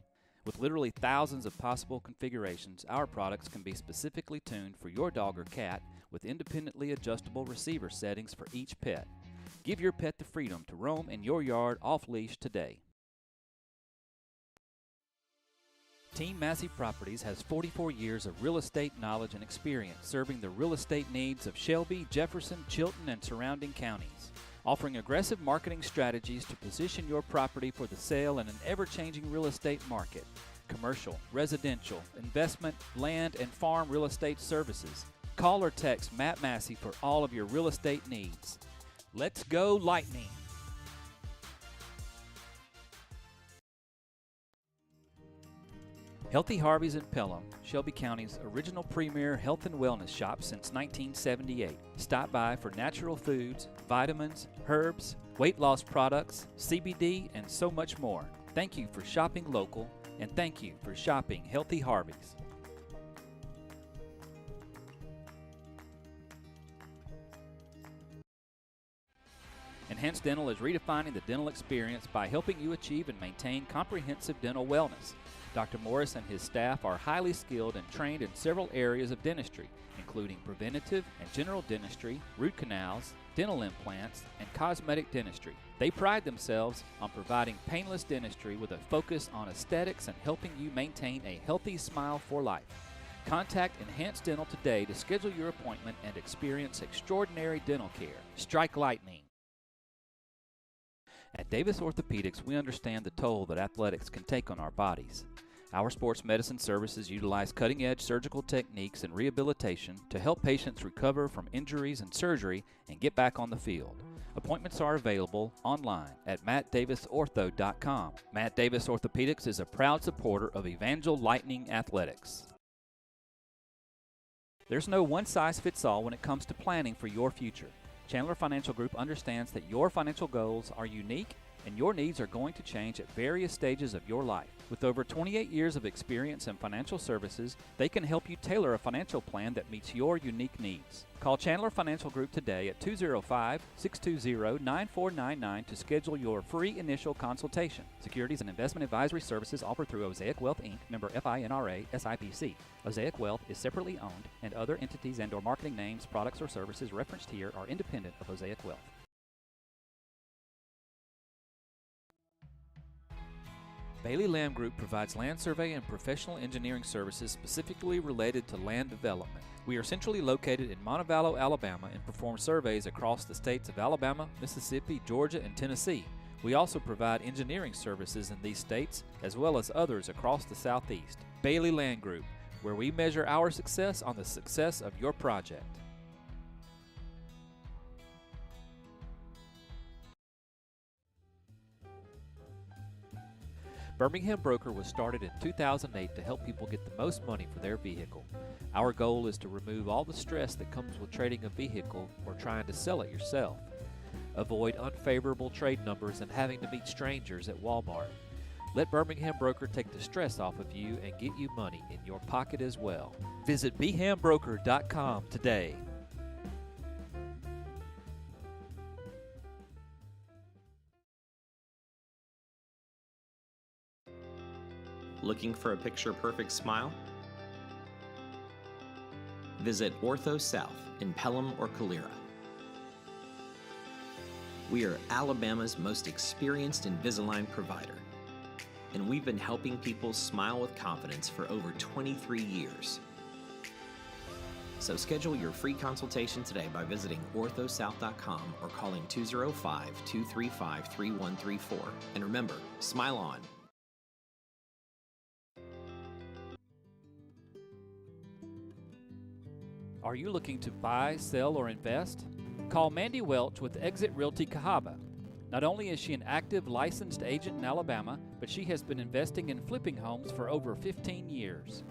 With literally thousands of possible configurations, our products can be specifically tuned for your dog or cat with independently adjustable receiver settings for each pet. Give your pet the freedom to roam in your yard off-leash today. Team Massey Properties has 44 years of real estate knowledge and experience serving the real estate needs of Shelby, Jefferson, Chilton, and surrounding counties. Offering aggressive marketing strategies to position your property for the sale in an ever-changing real estate market. Commercial, residential, investment, land, and farm real estate services. Call or text Matt Massey for all of your real estate needs. Let's go Lightning! Healthy Harvey's in Pelham, Shelby County's original premier health and wellness shop since 1978. Stop by for natural foods, vitamins, herbs, weight loss products, CBD, and so much more. Thank you for shopping local, and thank you for shopping Healthy Harvey's. Enhanced Dental is redefining the dental experience by helping you achieve and maintain comprehensive dental wellness. Dr. Morris and his staff are highly skilled and trained in several areas of dentistry, including preventative and general dentistry, root canals, dental implants, and cosmetic dentistry. They pride themselves on providing painless dentistry with a focus on aesthetics and helping you maintain a healthy smile for life. Contact Enhanced Dental today to schedule your appointment and experience extraordinary dental care. Strike lightning. At Davis Orthopedics, we understand the toll that athletics can take on our bodies. Our sports medicine services utilize cutting-edge surgical techniques and rehabilitation to help patients recover from injuries and surgery and get back on the field. Appointments are available online at mattdavisortho.com. Matt Davis Orthopedics is a proud supporter of Evangel Lightning Athletics. There's no one-size-fits-all when it comes to planning for your future. Chandler Financial Group understands that your financial goals are unique and your needs are going to change at various stages of your life. With over 28 years of experience in financial services, they can help you tailor a financial plan that meets your unique needs. Call Chandler Financial Group today at 205-620-9499 to schedule your free initial consultation. Securities and investment advisory services offered through Osaic Wealth, Inc., member FINRA, SIPC. Osaic Wealth is separately owned, and other entities and/or marketing names, products, or services referenced here are independent of Osaic Wealth. Bailey Land Group provides land survey and professional engineering services specifically related to land development. We are centrally located in Montevallo, Alabama, and perform surveys across the states of Alabama, Mississippi, Georgia, and Tennessee. We also provide engineering services in these states, as well as others across the Southeast. Bailey Land Group, where we measure our success on the success of your project. Birmingham Broker was started in 2008 to help people get the most money for their vehicle. Our goal is to remove all the stress that comes with trading a vehicle or trying to sell it yourself. Avoid unfavorable trade numbers and having to meet strangers at Walmart. Let Birmingham Broker take the stress off of you and get you money in your pocket as well. Visit bhambroker.com today. Looking for a picture-perfect smile? Visit Ortho South in Pelham or Calera. We are Alabama's most experienced Invisalign provider, and we've been helping people smile with confidence for over 23 years. So schedule your free consultation today by visiting orthosouth.com or calling 205-235-3134. And remember, smile on. Are you looking to buy, sell, or invest? Call Mandy Welch with Exit Realty Cahaba. Not only is she an active licensed agent in Alabama, but she has been investing in flipping homes for over 15 years.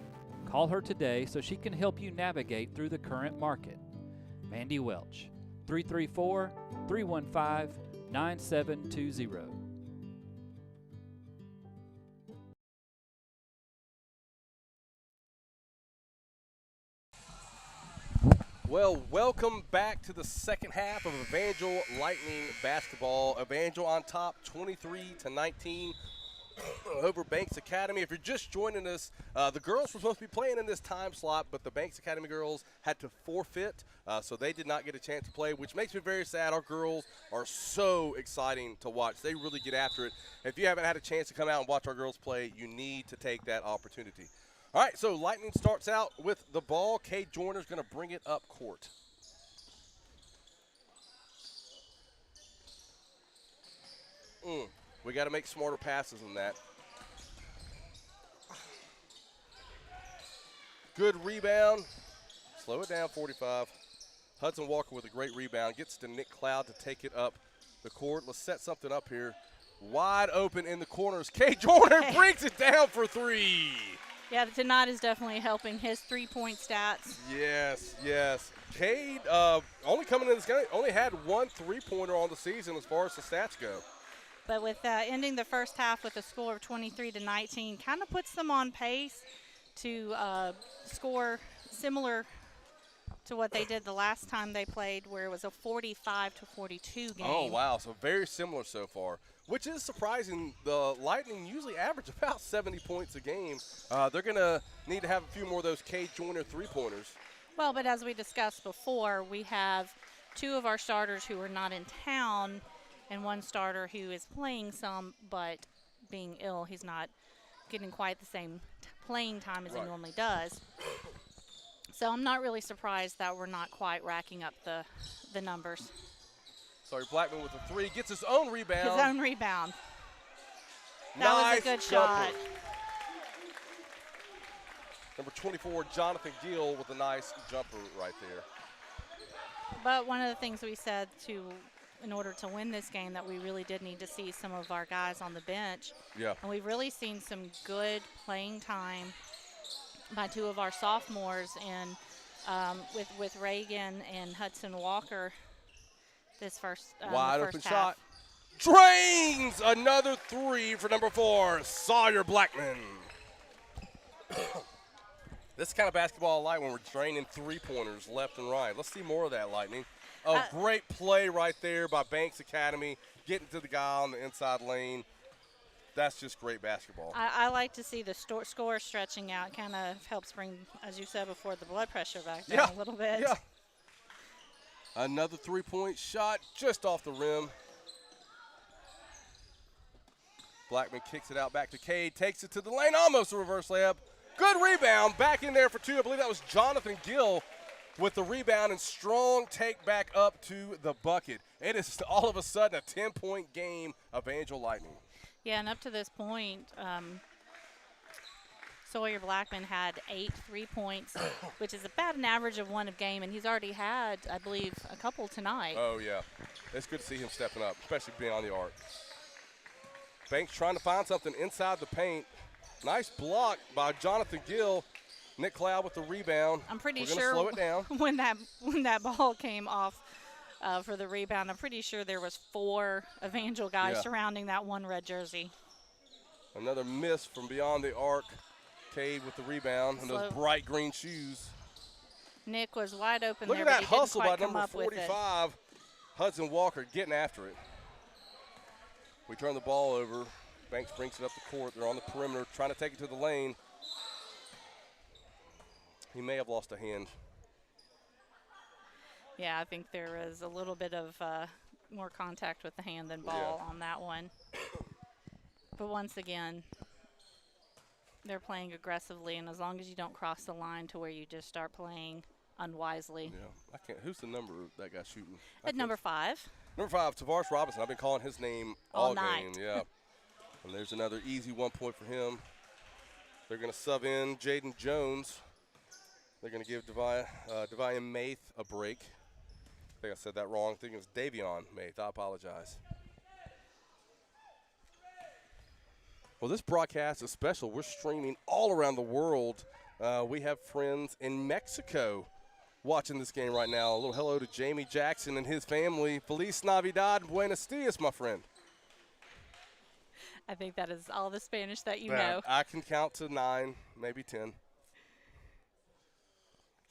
Call her today so she can help you navigate through the current market. Mandy Welch, 334-315-9720. Well, welcome back to the second half of Evangel Lightning basketball. Evangel on top, 23-19 over Banks Academy. If you're just joining us, the girls were supposed to be playing in this time slot, but the Banks Academy girls had to forfeit, so they did not get a chance to play, which makes me very sad. Our girls are so exciting to watch. They really get after it. If you haven't had a chance to come out and watch our girls play, you need to take that opportunity. All right, so Lightning starts out with the ball. Kay Joyner's going to bring it up court. We got to make smarter passes than that. Good rebound. Slow it down, 45. Hudson Walker with a great rebound. Gets to Nick Cloud to take it up the court. Let's set something up here. Wide open in the corners. Kay Joyner brings it down for three. Yeah, tonight is definitely helping his three-point stats. Yes, yes. Cade, only coming in this game, only had one three-pointer on the season as far as the stats go. But with ending the first half with a score of 23-19, kind of puts them on pace to score similar to what they did the last time they played, where it was a 45-42 game. Oh, wow. So very similar so far, which is surprising. The Lightning usually average about 70 points a game. They're going to need to have a few more of those Cade Joyner three-pointers. Well, but as we discussed before, we have 2 of our starters who are not in town and 1 starter who is playing some, but being ill, he's not getting quite the same playing time as he normally does. So I'm not really surprised that we're not quite racking up the numbers. Sorry, Blackman with a 3, gets his own rebound. His own rebound. That Nice was a good jumper. shot. Number 24, Jonathan Gill with a nice jumper right there. But one of the things we said in order to win this game, that we really did need to see some of our guys on the bench. Yeah. And we've really seen some good playing time by 2 of our sophomores, and with Reagan and Hudson Walker this first Wide the first open half. shot. Drains another 3 for number 4, Sawyer Blackman. This kind of basketball I like when we're draining three-pointers left and right. Let's see more of that, Lightning. Oh, great play right there by Banks Academy, getting to the guy on the inside lane. That's just great basketball. I like to see the score stretching out. Kind of helps bring, as you said before, the blood pressure back down a little bit. Yeah. Another three-point shot just off the rim. Blackman kicks it out back to Cade, takes it to the lane, almost a reverse layup. Good rebound, back in there for 2. I believe that was Jonathan Gill with the rebound, and strong take back up to the bucket. It is all of a sudden a 10-point game of Angel Lightning. Yeah, and up to this point, Sawyer Blackman had 8 3-points, which is about an average of 1 a game, and he's already had, I believe, a couple tonight. Oh, yeah. It's good to see him stepping up, especially being on the arc. Banks trying to find something inside the paint. Nice block by Jonathan Gill. Nick Cloud with the rebound. I'm pretty We're gonna sure slow it down. when that ball came off for the rebound, I'm pretty sure there was 4 of Angel guys surrounding that 1 red jersey. Another miss from beyond the arc. Cade with the rebound and those bright green shoes. Nick was wide open Look there, at that but he hustle by didn't quite number come up with it. 45, Hudson Walker getting after it. We turn the ball over. Banks brings it up the court. They're on the perimeter trying to take it to the lane. He may have lost a hand. Yeah, I think there was a little bit of more contact with the hand than ball on that one. But once again, they're playing aggressively, and as long as you don't cross the line to where you just start playing unwisely. Yeah, I can't. Who's the number of that guy shooting? At number 5. Number 5, Tavares Robinson. I've been calling his name all night. game. Yeah. And there's another easy 1 point for him. They're going to sub in Jaden Jones. They're going to give Devian Maith a break. I think I said that wrong. I think it was Davion Maith. I apologize. Well, this broadcast is special. We're streaming all around the world. We have friends in Mexico watching this game right now. A little hello to Jamie Jackson and his family. Feliz Navidad, Buenos Dias, my friend. I think that is all the Spanish that you know. I can count to 9, maybe 10.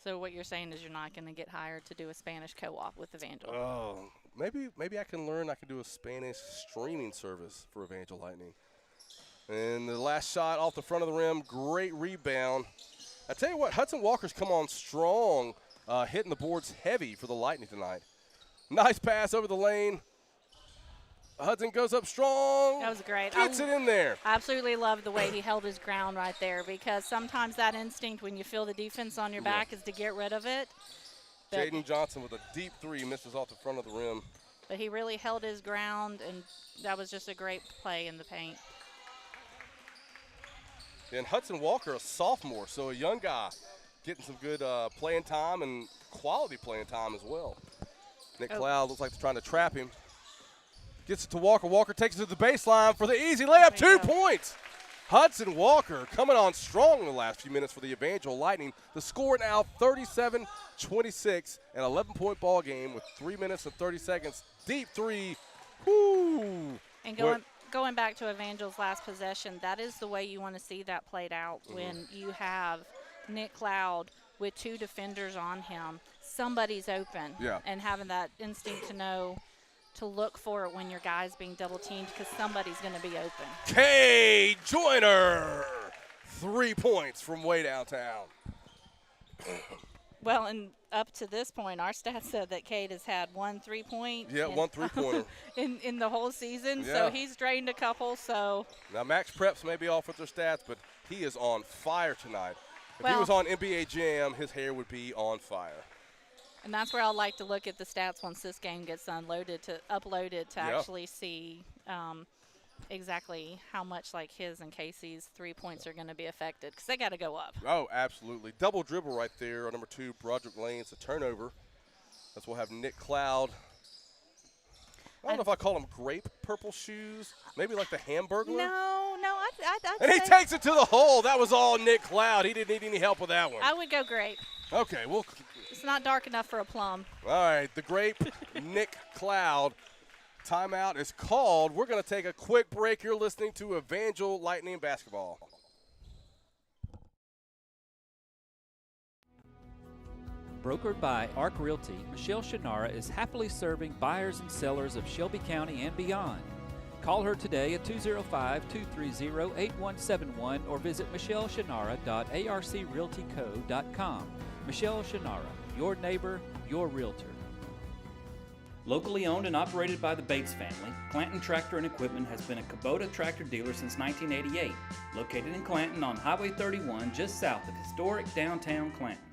So what you're saying is you're not going to get hired to do a Spanish co-op with Evangel. Oh, maybe I can learn. I can do a Spanish streaming service for Evangel Lightning. And the last shot off the front of the rim, great rebound. I tell you what, Hudson Walker's come on strong, hitting the boards heavy for the Lightning tonight. Nice pass over the lane. Hudson goes up strong. That was great. Gets it in there. I absolutely love the way he held his ground right there, because sometimes that instinct when you feel the defense on your back is to get rid of it. Jaden Johnson with a deep 3 misses off the front of the rim. But he really held his ground, and that was just a great play in the paint. And Hudson Walker, a sophomore, so a young guy, getting some good playing time and quality playing time as well. Nick Cloud looks like they're trying to trap him. Gets it to Walker. Walker takes it to the baseline for the easy layup. 2 points. Hudson Walker coming on strong in the last few minutes for the Evangel Lightning. The score now 37-26, an 11-point ball game with 3 minutes and 30 seconds. Deep 3. Woo! And going back to Evangel's last possession, that is the way you want to see that played out when you have Nick Cloud with 2 defenders on him, somebody's open. Yeah. And having that instinct to know to look for it when your guy's being double teamed because somebody's going to be open. Kay Joyner, 3 points from way downtown. Well, and up to this point, our stats said that Cade has had 1 3-point. Yeah, 1 3-pointer. in the whole season, Yeah. so he's drained a couple. So Now, Max Preps may be off with their stats, but he is on fire tonight. If he Well- was on NBA Jam, his hair would be on fire. And that's where I like to look at the stats once this game gets uploaded to actually see exactly how much like his and Casey's 3 points are going to be affected because they got to go up. Oh, absolutely. Double dribble right there on number 2, Broderick Lane. It's a turnover. That's we'll have Nick Cloud. I don't know if I call them grape purple shoes. Maybe like the Hamburglar. No, I'd And he say takes it to the hole. That was all Nick Cloud. He didn't need any help with that one. I would go grape. Okay, well, It's not dark enough for a plum. all right, the grape Nick Cloud. Timeout is called. We're going to take a quick break. You're listening to Evangel Lightning Basketball. Brokered by Arc Realty, Michelle Shannara is happily serving buyers and sellers of Shelby County and beyond. Call her today at 205-230-8171 or visit michelleshannara.arcrealtyco.com. Michelle Shannara, your neighbor, your realtor. Locally owned and operated by the Bates family, Clanton Tractor and Equipment has been a Kubota tractor dealer since 1988, located in Clanton on Highway 31 just south of historic downtown Clanton.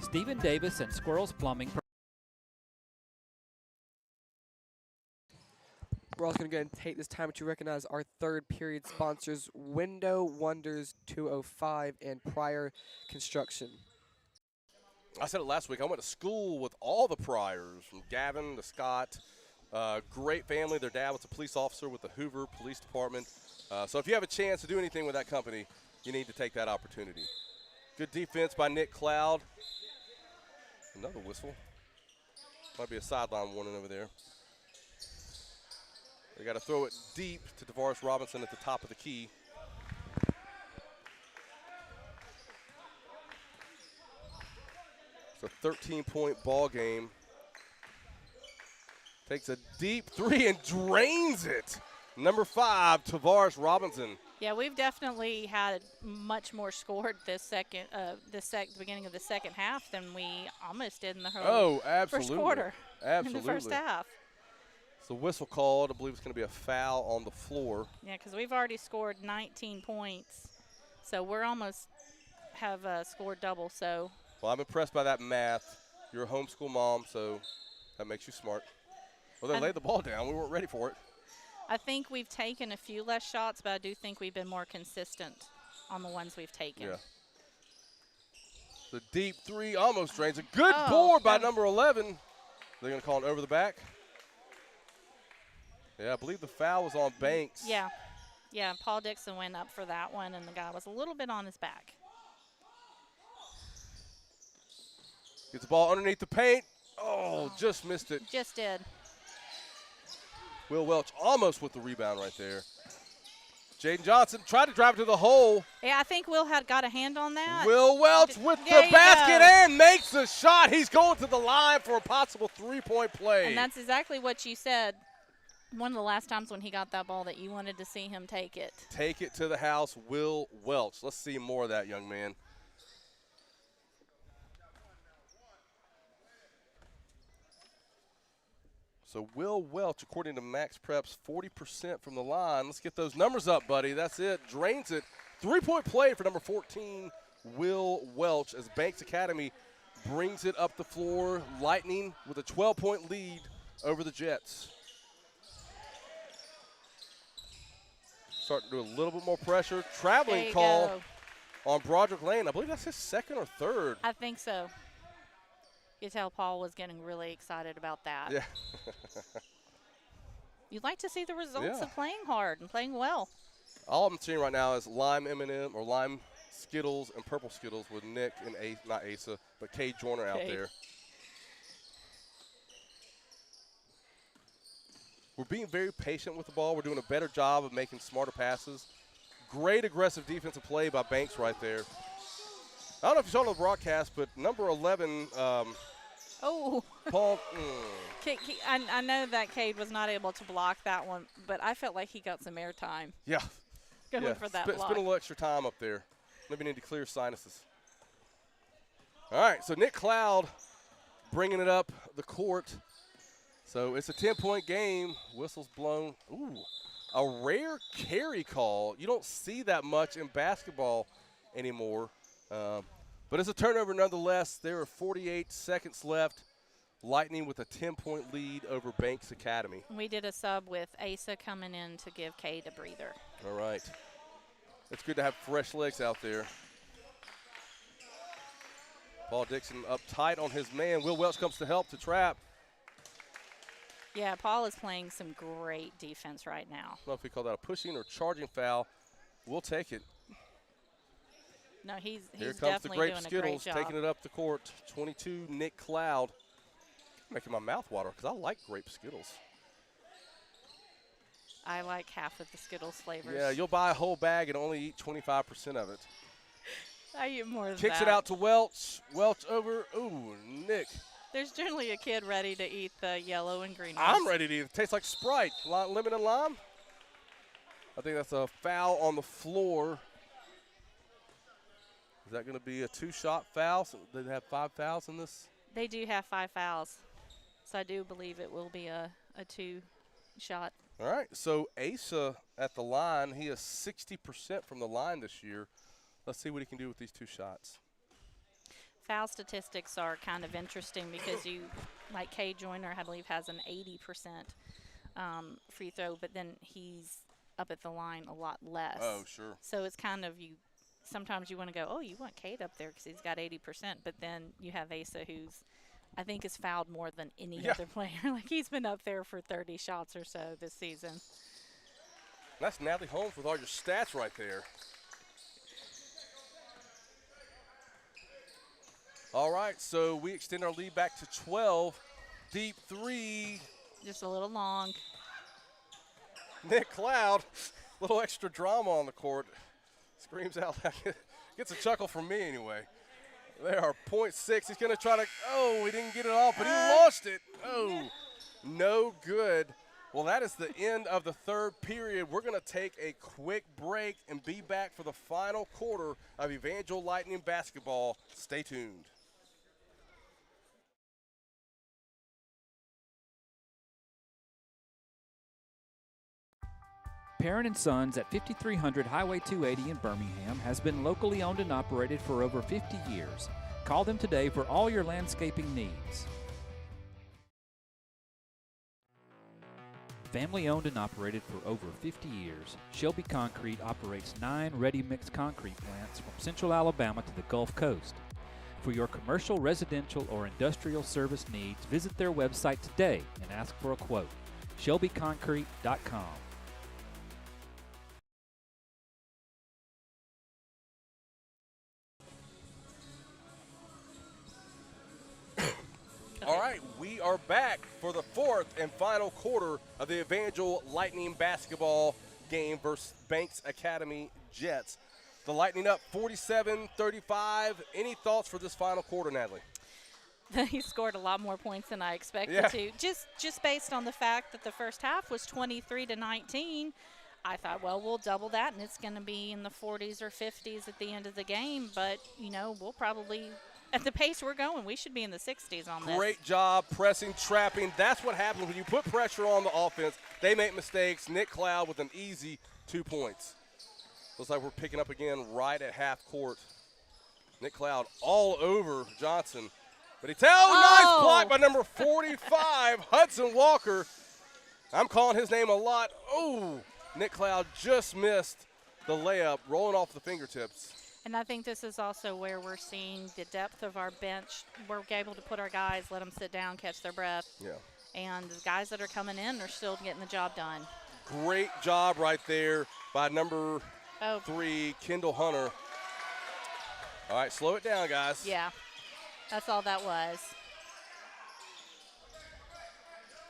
Stephen Davis and Squirrels Plumbing. We're also going to go ahead and take this time to recognize our third period sponsors, Window Wonders 205 and Prior Construction. I said it last week. I went to school with all the Pryors, from Gavin to Scott. Great family. Their dad was a police officer with the Hoover Police Department. So if you have a chance to do anything with that company, you need to take that opportunity. Good defense by Nick Cloud. Another whistle. Might be a sideline warning over there. They got to throw it deep to DeVaris Robinson at the top of the key. It's a 13-point ball game. Takes a deep 3 and drains it. Number 5, Tavares Robinson. Yeah, we've definitely had much more scored the beginning of the second half than we almost did in the whole Absolutely. first quarter. Absolutely. In the first half. So whistle called. I believe it's going to be a foul on the floor. Yeah, because we've already scored 19 points, so we're almost have scored double. So. Well, I'm impressed by that math. You're a homeschool mom, so that makes you smart. Well, they laid the ball down. We weren't ready for it. I think we've taken a few less shots, but I do think we've been more consistent on the ones we've taken. Yeah. The deep 3 almost drains a good board by number 11. They're going to call it over the back. Yeah, I believe the foul was on Banks. Yeah. Yeah, Paul Dixon went up for that one, and the guy was a little bit on his back. Gets the ball underneath the paint. Oh, just missed it. Just did. Will Welch almost with the rebound right there. Jaden Johnson tried to drive it to the hole. Yeah, I think Will had got a hand on that. Will Welch with There the you basket go. and makes the shot. He's going to the line for a possible 3-point play. And that's exactly what you said one of the last times when he got that ball, that you wanted to see him take it. Take it to the house, Will Welch. Let's see more of that, young man. So Will Welch, according to Max Preps, 40% from the line. Let's get those numbers up, buddy. That's it. Drains it. 3-point play for number 14, Will Welch, as Banks Academy brings it up the floor. Lightning with a 12-point lead over the Jets. Starting to do a little bit more pressure. Traveling call on Broderick Lane. I believe that's his second or third. I think so. You could tell Paul was getting really excited about that. Yeah. You'd like to see the results Yeah. of playing hard and playing well. All I'm seeing right now is lime M&M or lime Skittles and purple Skittles with Nick and not Asa, but Kay Joyner out there. We're being very patient with the ball. We're doing a better job of making smarter passes. Great aggressive defensive play by Banks right there. I don't know if you saw the broadcast, but number 11, Oh, Paul. I know that Cade was not able to block that one, but I felt like he got some airtime Yeah. going for that block. Spent a little extra time up there. Maybe need to clear sinuses. All right, so Nick Cloud bringing it up the court. So it's a 10-point game. Whistle's blown. Ooh, a rare carry call. You don't see that much in basketball anymore. But it's a turnover nonetheless. There are 48 seconds left. Lightning with a 10-point lead over Banks Academy. We did a sub with Asa coming in to give Cade a breather. All right. It's good to have fresh legs out there. Paul Dixon up tight on his man. Will Welch comes to help to trap. Yeah, Paul is playing some great defense right now. I don't know if we call that a pushing or charging foul. We'll take it. No, he's Here comes the definitely grape doing a Skittles, great job. taking it up the court. 22, Nick Cloud. Making my mouth water because I like grape Skittles. I like half of the Skittles flavors. Yeah, you'll buy a whole bag and only eat 25% of it. I eat more than Kicks that. it out to Welch. Welch over. Ooh, Nick. There's generally a kid ready to eat the yellow and green I'm ones. ready to eat it. It tastes like Sprite. Lemon and lime. I think that's a foul on the floor. Is that going to be a 2-shot foul? So they have 5 fouls in this? They do have 5 fouls, so I do believe it will be a 2-shot. All right, so Asa at the line. He is 60% from the line this year. Let's see what he can do with these 2 shots. Foul statistics are kind of interesting because like Kay Joyner, I believe, has an 80% free throw, but then he's up at the line a lot less. Oh, sure. So it's kind of sometimes you want to go, oh, you want Cade up there because he's got 80%, but then you have Asa who's, I think, has fouled more than any other player. Like he's been up there for 30 shots or so this season. That's Natalie Holmes with all your stats right there. All right, so we extend our lead back to 12. Deep 3. Just a little long. Nick Cloud, little extra drama on the court. Screams out, gets a chuckle from me anyway. There are .6. He's going to try to, he didn't get it off, but he lost it. Oh, no good. Well, that is the end of the third period. We're going to take a quick break and be back for the final quarter of Evangel Lightning basketball. Stay tuned. Parent & Sons at 5300 Highway 280 in Birmingham has been locally owned and operated for over 50 years. Call them today for all your landscaping needs. Family owned and operated for over 50 years, Shelby Concrete operates 9 ready-mix concrete plants from Central Alabama to the Gulf Coast. For your commercial, residential, or industrial service needs, visit their website today and ask for a quote. ShelbyConcrete.com. All right, we are back for the fourth and final quarter of the Evangel Lightning basketball game versus Banks Academy Jets. The Lightning up 47-35. Any thoughts for this final quarter, Natalie? He scored a lot more points than I expected to. Just based on the fact that the first half was 23-19, I thought, well, we'll double that, and it's going to be in the 40s or 50s at the end of the game. But, we'll probably – at the pace we're going, we should be in the 60s on this. Great job pressing, trapping. That's what happens when you put pressure on the offense. They make mistakes. Nick Cloud with an easy 2 points. Looks like we're picking up again right at half court. Nick Cloud all over Johnson. But nice block by number 45, Hudson Walker. I'm calling his name a lot. Oh, Nick Cloud just missed the layup, rolling off the fingertips. And I think this is also where we're seeing the depth of our bench. We're able to put our guys, let them sit down, catch their breath. Yeah. And the guys that are coming in are still getting the job done. Great job right there by number 3, Kendall Hunter. All right, slow it down, guys. Yeah, that's all that was.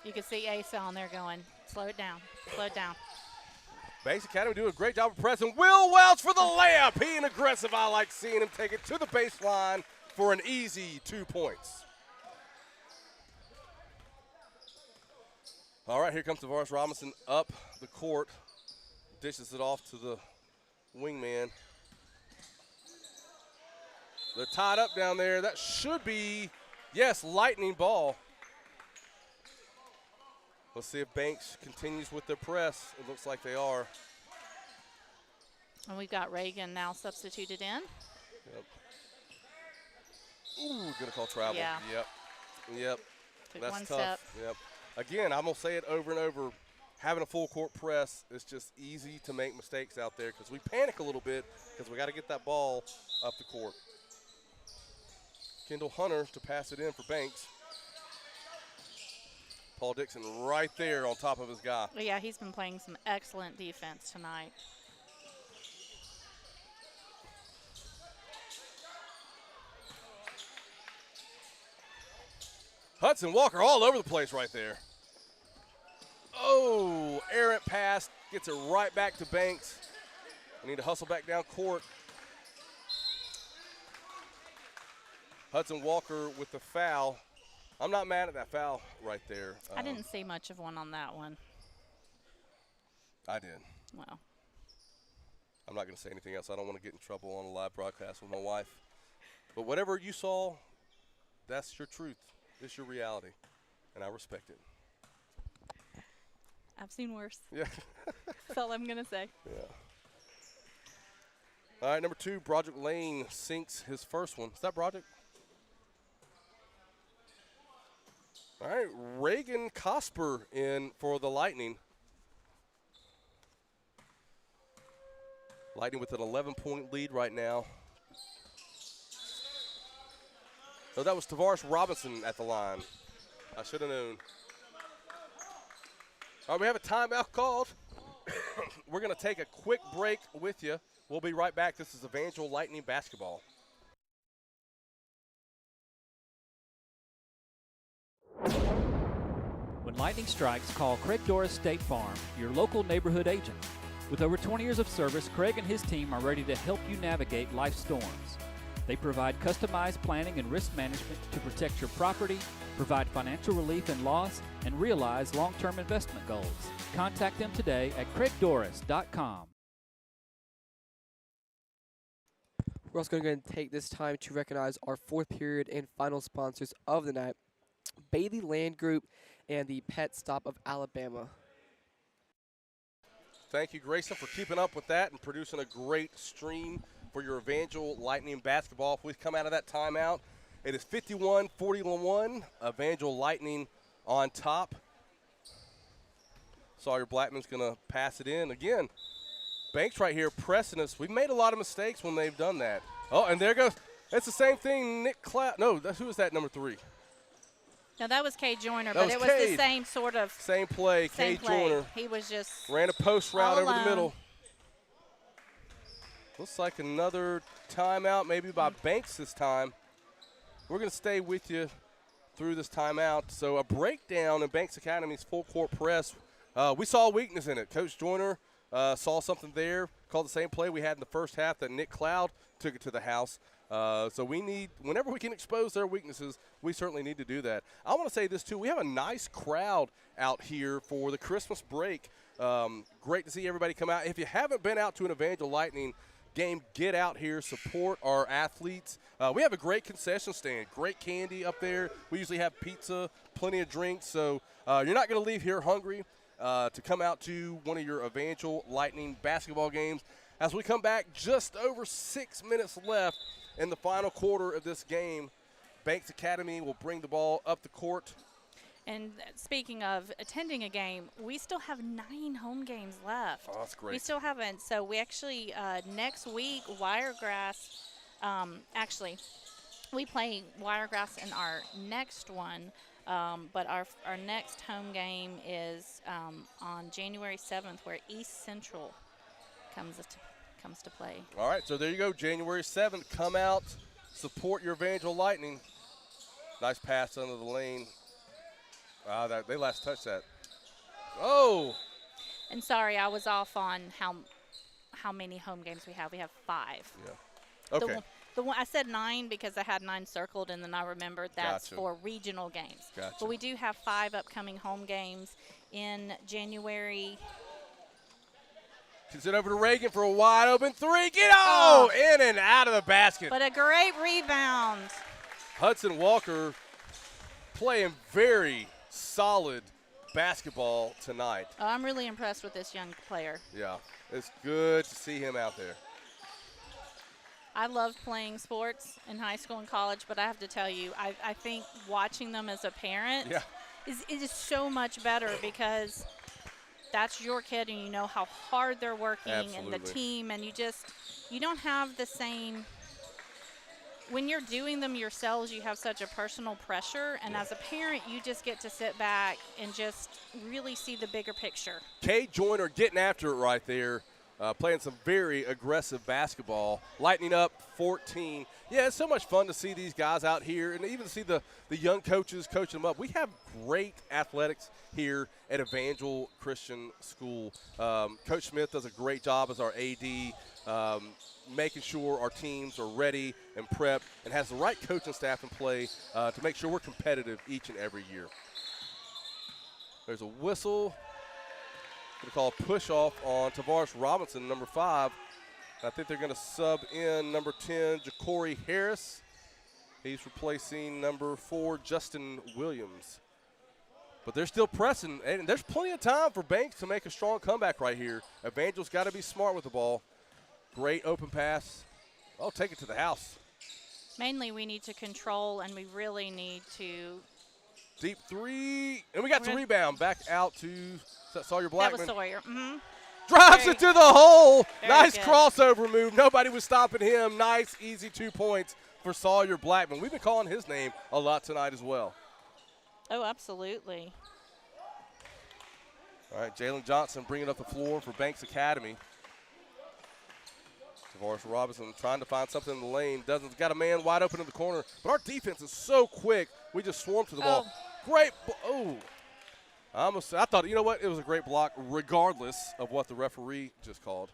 You can see Asa on there going, slow it down, slow it down. Banks Academy doing a great job of pressing. Will Welch for the layup. Being aggressive. I like seeing him take it to the baseline for an easy 2 points. All right, here comes Tavares Robinson up the court. Dishes it off to the wingman. They're tied up down there. That should be, yes, lightning ball. Let's see if Banks continues with their press. It looks like they are. And we've got Reagan now substituted in. Yep. Ooh, gonna call travel. Yeah. Yep. Took That's one tough. step. Yep. Again, I'm gonna say it over and over. Having a full court press is just easy to make mistakes out there because we panic a little bit because we got to get that ball up the court. Kendall Hunter to pass it in for Banks. Paul Dixon right there on top of his guy. Well, yeah, he's been playing some excellent defense tonight. Hudson Walker all over the place right there. Oh, errant pass, gets it right back to Banks. We need to hustle back down court. Hudson Walker with the foul. I'm not mad at that foul right there. I didn't see much of one on that one. I did. Well, I'm not going to say anything else. I don't want to get in trouble on a live broadcast with my wife. But whatever you saw, that's your truth. It's your reality, and I respect it. I've seen worse. Yeah. That's all I'm going to say. Yeah. All right, number 2, Broderick Lane sinks his first one. Is that Broderick? All right, Reagan Cosper in for the Lightning. Lightning with an 11-point lead right now. So that was Tavares Robinson at the line. I should have known. All right, we have a timeout called. We're going to take a quick break with you. We'll be right back. This is Evangel Lightning basketball. When lightning strikes, call Craig Doris State Farm, your local neighborhood agent. With over 20 years of service, Craig and his team are ready to help you navigate life's storms. They provide customized planning and risk management to protect your property, provide financial relief in loss, and realize long-term investment goals. Contact them today at craigdoris.com. We're also going to go ahead and take this time to recognize our 4th period and final sponsors of the night, Bailey Land Group and the Pet Stop of Alabama. Thank you, Grayson, for keeping up with that and producing a great stream for your Evangel Lightning basketball. If we come out of that timeout, it is 51-41, Evangel Lightning on top. Sawyer Blackman's going to pass it in. Again, Banks right here pressing us. We've made a lot of mistakes when they've done that. Oh, and there goes. It's the same thing, Nick Cloud. No, who was that, number 3? No, that was Cade Joyner, That but it was Cade. the same sort of Same play, same Cade play. Joyner. He was just Ran a post route all over the alone. middle. Looks like another timeout, maybe by Banks this time. We're going to stay with you through this timeout. So a breakdown in Banks Academy's full court press. We saw a weakness in it. Coach Joyner saw something there, called the same play we had in the first half that Nick Cloud took it to the house. So we need, whenever we can expose their weaknesses, we certainly need to do that. I want to say this, too. We have a nice crowd out here for the Christmas break. Great to see everybody come out. If you haven't been out to an Evangel Lightning game, get out here, support our athletes. We have a great concession stand, great candy up there. We usually have pizza, plenty of drinks. So you're not going to leave here hungry to come out to one of your Evangel Lightning basketball games. As we come back, just over 6 minutes left in the final quarter of this game. Banks Academy will bring the ball up the court. And speaking of attending a game, we still have 9 home games left. Oh, that's great. We still haven't. So we actually, next week, Wiregrass, actually, we play Wiregrass in our next one. But our next home game is on January 7th, where East Central comes to play. All right, so there you go, January 7th. Come out, support your Evangel Lightning. Nice pass under the lane. They last touched that. Oh! And sorry, I was off on how many home games we have. We have 5. Yeah. Okay. The one I said 9 because I had 9 circled, and then I remembered that's Gotcha. for regional games. Gotcha. But we do have 5 upcoming home games in January. Gets it over to Reagan for a wide open 3. Get in and out of the basket. But a great rebound. Hudson Walker playing very solid basketball tonight. Oh, I'm really impressed with this young player. Yeah, it's good to see him out there. I loved playing sports in high school and college, but I have to tell you, I think watching them as a parent is so much better because that's your kid and you know how hard they're working. Absolutely. And the team, and you don't have the same – when you're doing them yourselves, you have such a personal pressure, and as a parent, you just get to sit back and just really see the bigger picture. Kate Joyner getting after it right there, playing some very aggressive basketball, lightening up 14. Yeah, it's so much fun to see these guys out here and even to see the young coaches coaching them up. We have great athletics here at Evangel Christian School. Coach Smith does a great job as our AD, making sure our teams are ready and prepped and has the right coaching staff in play to make sure we're competitive each and every year. There's a whistle. Going to call a push-off on Tavares Robinson, number 5. I think they're going to sub in number 10, Ja'Cory Harris. He's replacing number 4, Justin Williams. But they're still pressing, and there's plenty of time for Banks to make a strong comeback right here. Evangel's got to be smart with the ball. Great open pass. Oh, take it to the house. Mainly we need to control, and we really need to – Deep 3, and we got the rebound back out to Sawyer Blackman. That was Sawyer. Drives it to the hole. Very Nice good. crossover move. Nobody was stopping him. Nice, easy 2 points for Sawyer Blackman. We've been calling his name a lot tonight as well. Oh, absolutely. All right, Jalen Johnson bringing up the floor for Banks Academy. Tavares Robinson trying to find something in the lane. Doesn't. Got a man wide open in the corner. But our defense is so quick. We just swarm to the ball. Great. I thought, you know what? It was a great block regardless of what the referee just called.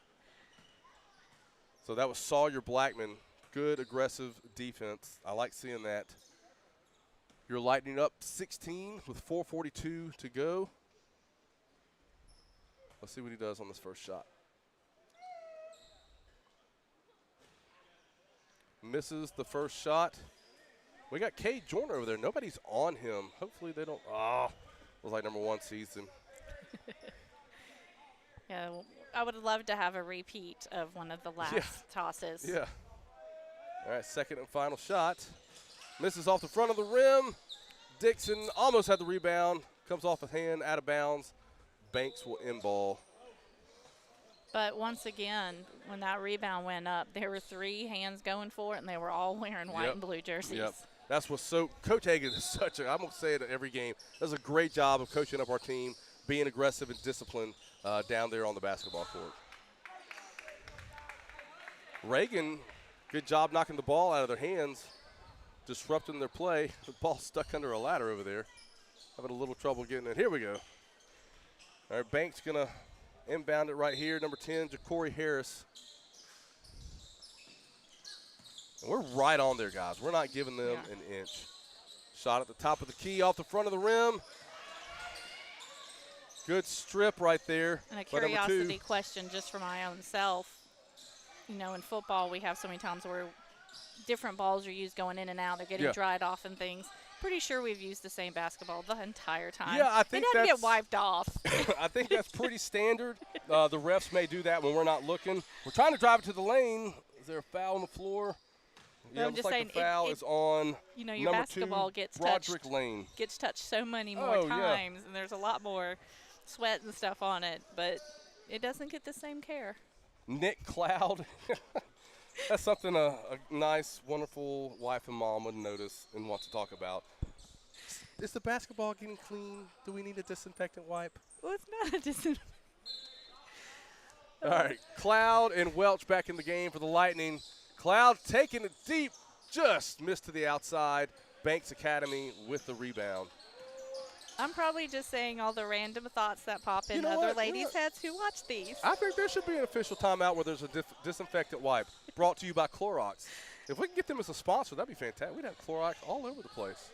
So that was Sawyer Blackman. Good, aggressive defense. I like seeing that. You're lightening up 16 with 4:42 to go. Let's see what he does on this first shot. Misses the first shot. We got Cade Joyner over there. Nobody's on him. Hopefully they don't. Oh, was like number 1 season. Yeah, I would love to have a repeat of one of the last tosses. Yeah. All right, second and final shot. Misses off the front of the rim. Dixon almost had the rebound. Comes off a hand, out of bounds. Banks will in ball. But once again, when that rebound went up, there were 3 hands going for it, and they were all wearing white and blue jerseys. Yep. That's what's so – Coach Hagan is such a – I'm going to say it at every game. Does a great job of coaching up our team, being aggressive and disciplined down there on the basketball court. Reagan, good job knocking the ball out of their hands, disrupting their play. The ball stuck under a ladder over there. Having a little trouble getting it. Here we go. All right, Banks going to inbound it right here. Number 10, Ja'Cory Harris. And we're right on there, guys. We're not giving them an inch. Shot at the top of the key off the front of the rim. Good strip right there. And a curiosity question just for my own self. You know, in football, we have so many times where different balls are used going in and out. They're getting dried off and things. Pretty sure we've used the same basketball the entire time. Yeah, I think it doesn't get wiped off. I think that's pretty standard. The refs may do that when we're not looking. We're trying to drive it to the lane. Is there a foul on the floor? Yeah, I'm looks just like saying the foul is on you know, your number basketball 2, gets Broderick touched, Lane. Gets touched so many more times, and there's a lot more sweat and stuff on it, but it doesn't get the same care. Nick Cloud. That's something a nice, wonderful wife and mom would notice and want to talk about. Is the basketball getting clean? Do we need a disinfectant wipe? Well, it's not a disinfectant. All right, Cloud and Welch back in the game for the Lightning. Cloud taking it deep, just missed to the outside. Banks Academy with the rebound. I'm probably just saying all the random thoughts that pop in You know other what? ladies' heads who watch these. I think there should be an official timeout where there's a disinfectant wipe brought to you by Clorox. If we can get them as a sponsor, that'd be fantastic. We'd have Clorox all over the place.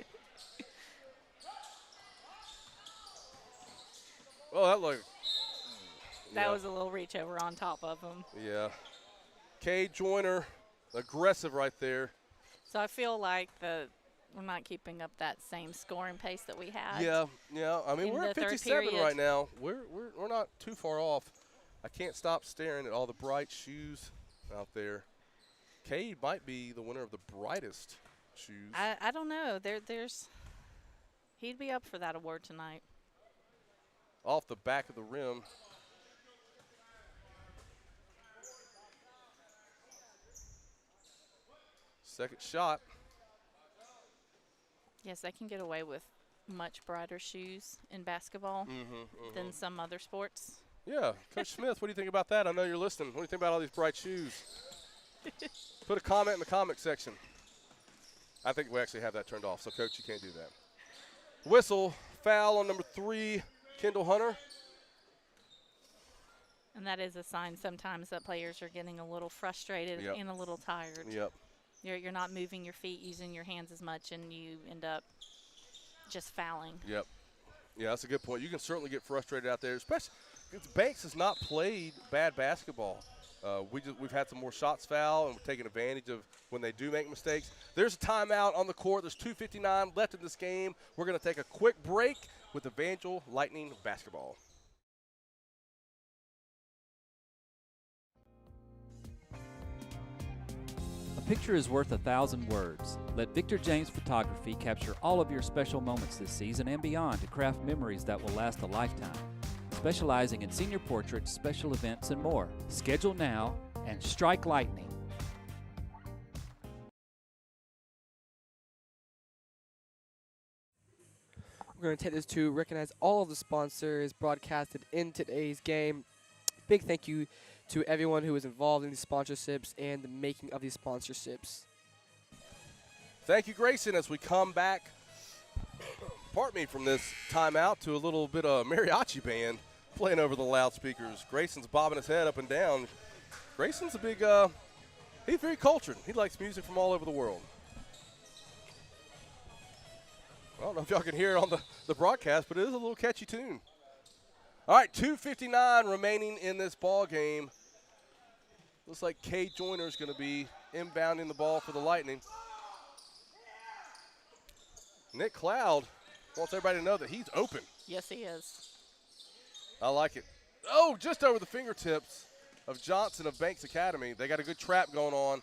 Oh, that looked. That yeah. was a little reach over on top of them. Yeah. Kay Joyner, aggressive right there. So I feel like we're not keeping up that same scoring pace that we had. Yeah. I mean, in we're at the third 57 period. right now. We're not too far off. I can't stop staring at all the bright shoes out there. Kay might be the winner of the brightest shoes. I don't know. He'd be up for that award tonight. Off the back of the rim. Second shot. Yes, they can get away with much brighter shoes in basketball than some other sports. Yeah, Coach Smith, what do you think about that? I know you're listening. What do you think about all these bright shoes? Put a comment in the comment section. I think we actually have that turned off, so Coach, you can't do that. Whistle, foul on number 3, Kendall Hunter. And that is a sign sometimes that players are getting a little frustrated Yep. and a little tired. Yep. You're not moving your feet, using your hands as much, and you end up just fouling. Yep. Yeah, that's a good point. You can certainly get frustrated out there, especially because Banks has not played bad basketball. We've had some more shots foul, and we're taking advantage of when they do make mistakes. There's a timeout on the court. There's 2:59 left in this game. We're going to take a quick break with Evangel Lightning basketball. A picture is worth 1,000 words. Let Victor James Photography capture all of your special moments this season and beyond to craft memories that will last a lifetime. Specializing in senior portraits, special events, and more. Schedule now and strike lightning. We're going to take this to recognize all of the sponsors broadcasted in today's game. Big thank you to everyone who was involved in these sponsorships and the making of these sponsorships. Thank you, Grayson, as we come back, pardon me, from this timeout to a little bit of mariachi band playing over the loudspeakers. Grayson's bobbing his head up and down. Grayson's a big, he's very cultured. He likes music from all over the world. I don't know if y'all can hear it on the broadcast, but it is a little catchy tune. All right, 2:59 remaining in this ball game. Looks like Kay Joyner is going to be inbounding the ball for the Lightning. Nick Cloud wants everybody to know that he's open. Yes, he is. I like it. Oh, just over the fingertips of Johnson of Banks Academy. They got a good trap going on.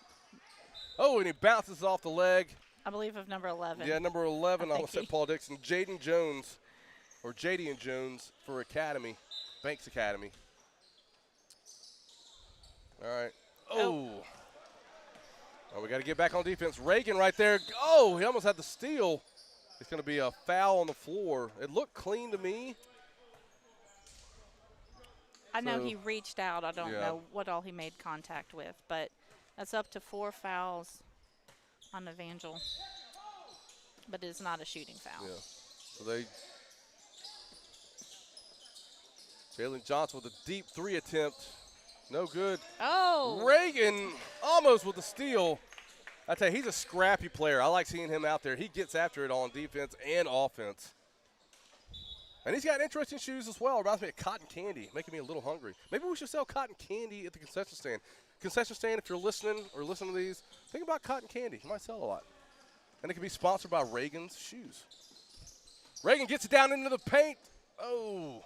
Oh, and he bounces off the leg. I believe of number 11. Yeah, number 11, I I almost think said Paul Dixon. Jaden Jones, or Jadian Jones for Academy, Banks Academy. All right. Oh, we got to get back on defense. Reagan right there. Oh, he almost had the steal. It's going to be a foul on the floor. It looked clean to me. I know So, he reached out. I don't yeah. know what all he made contact with, but that's up to 4 fouls on Evangel. But it's not a shooting foul. Yeah. So Jalen Johnson with a deep 3 attempt. No good. Oh! Reagan almost with a steal. I tell you, he's a scrappy player. I like seeing him out there. He gets after it on defense and offense. And he's got interesting shoes as well. Reminds me of cotton candy, making me a little hungry. Maybe we should sell cotton candy at the concession stand. Concession stand, if you're listening or listening to these, think about cotton candy. You might sell a lot. And it can be sponsored by Reagan's shoes. Reagan gets it down into the paint. Oh.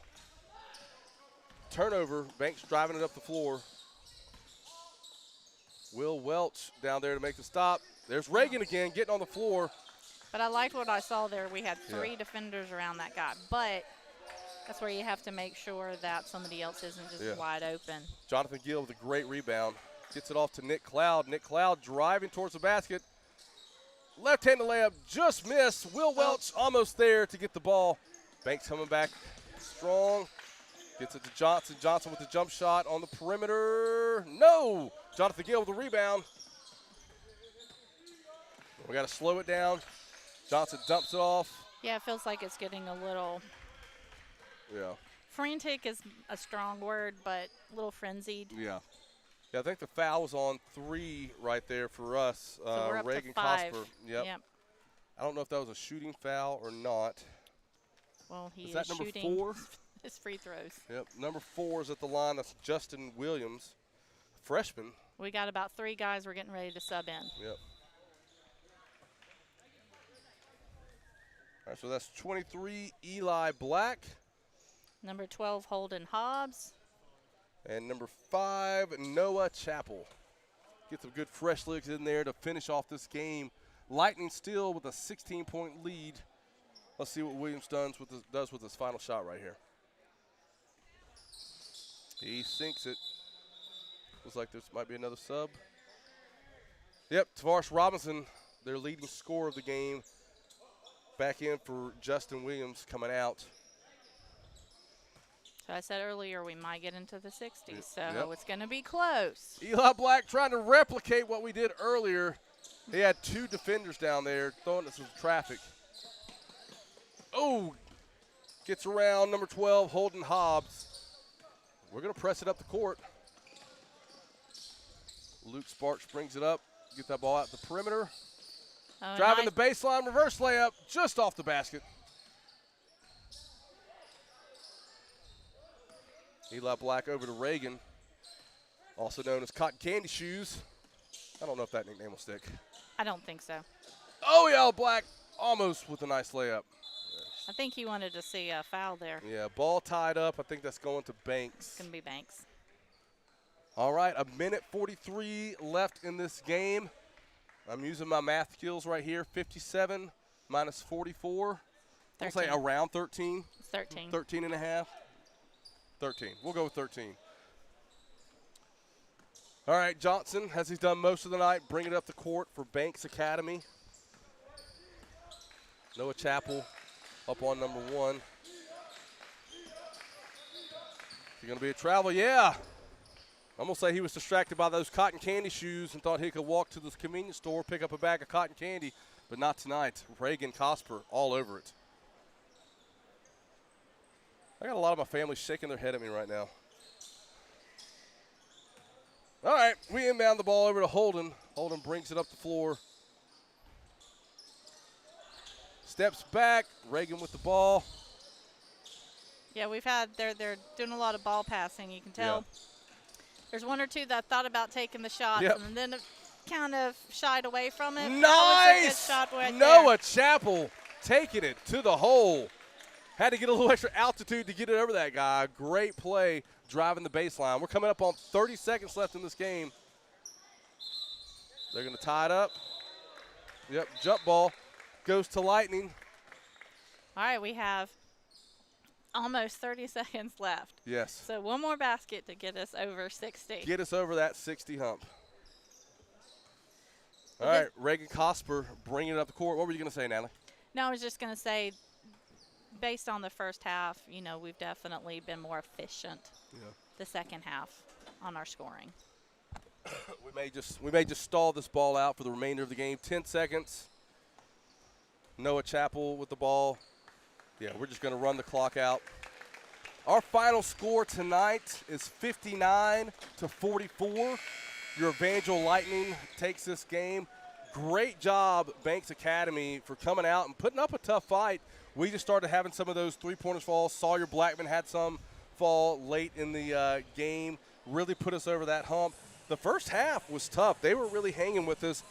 Turnover. Banks driving it up the floor. Will Welch down there to make the stop. There's Reagan again getting on the floor. But I liked what I saw there. We had 3 defenders around that guy. But that's where you have to make sure that somebody else isn't just wide open. Jonathan Gill with a great rebound. Gets it off to Nick Cloud. Nick Cloud driving towards the basket. Left-handed layup just missed. Will Welch almost there to get the ball. Banks coming back strong. Gets it to Johnson. Johnson with the jump shot on the perimeter. No! Jonathan Gill with the rebound. We got to slow it down. Johnson dumps it off. Yeah, it feels like it's getting a little Yeah. frantic is a strong word, but a little frenzied. Yeah. Yeah, I think the foul was on 3 right there for us. So we're up Reagan to 5. Cosper. Yep. Yep. I don't know if that was a shooting foul or not. Well, he Is that number shooting 4? his free throws. Yep. Number 4 is at the line. That's Justin Williams, freshman. We got about 3 guys we're getting ready to sub in. Yep. All right, so that's 23, Eli Black. Number 12, Holden Hobbs. And number 5, Noah Chappell. Get some good fresh looks in there to finish off this game. Lightning still with a 16-point lead. Let's see what Williams does with his final shot right here. He sinks it. Looks like there might be another sub. Yep, Tavares Robinson, their leading scorer of the game. Back in for Justin Williams coming out. So I said earlier we might get into the 60s, so Yep. it's going to be close. Eli Black trying to replicate what we did earlier. He had 2 defenders down there throwing us some traffic. Oh, gets around number 12, Holden Hobbs. We're going to press it up the court. Luke Sparks brings it up. Get that ball out the perimeter. Oh, Driving nice. the baseline, reverse layup, just off the basket. Eli Black over to Reagan, also known as Cotton Candy Shoes. I don't know if that nickname will stick. I don't think so. Oh, yeah, Black almost with a nice layup. I think he wanted to see a foul there. Yeah, ball tied up. I think that's going to Banks. It's going to be Banks. All right, a minute 43 left in this game. I'm using my math skills right here. 57 minus 44. I'll say 13. around 13. It's 13. 13 and a half. 13. We'll go with 13. All right, Johnson, as he's done most of the night, bring it up the court for Banks Academy. Noah Chappell up on number 1. Is he going to be a travel? Yeah. I'm going to say he was distracted by those cotton candy shoes and thought he could walk to the convenience store, pick up a bag of cotton candy, but not tonight. Reagan Cosper all over it. I got a lot of my family shaking their head at me right now. All right, we inbound the ball over to Holden. Holden brings it up the floor. Steps back, Reagan with the ball. Yeah, they're doing a lot of ball passing. You can tell. There's 1 or 2 that thought about taking the shot and then kind of shied away from it. Nice! That was a good shot right Noah Chappell taking it to the hole. Had to get a little extra altitude to get it over that guy. Great play driving the baseline. We're coming up on 30 seconds left in this game. They're going to tie it up. Yep, jump ball goes to Lightning. All right, we have almost 30 seconds left. Yes. So 1 more basket to get us over 60. Get us over that 60 hump. All right, Reagan Cosper bringing it up the court. What were you going to say, Natalie? No, I was just going to say, based on the first half, we've definitely been more efficient the second half on our scoring. We may just stall this ball out for the remainder of the game. 10 seconds. Noah Chappell with the ball. Yeah, we're just going to run the clock out. Our final score tonight is 59-44. Your Evangel Lightning takes this game. Great job, Banks Academy, for coming out and putting up a tough fight. We just started having some of those three-pointers fall. Sawyer Blackman had some fall late in the game. Really put us over that hump. The first half was tough. They were really hanging with us.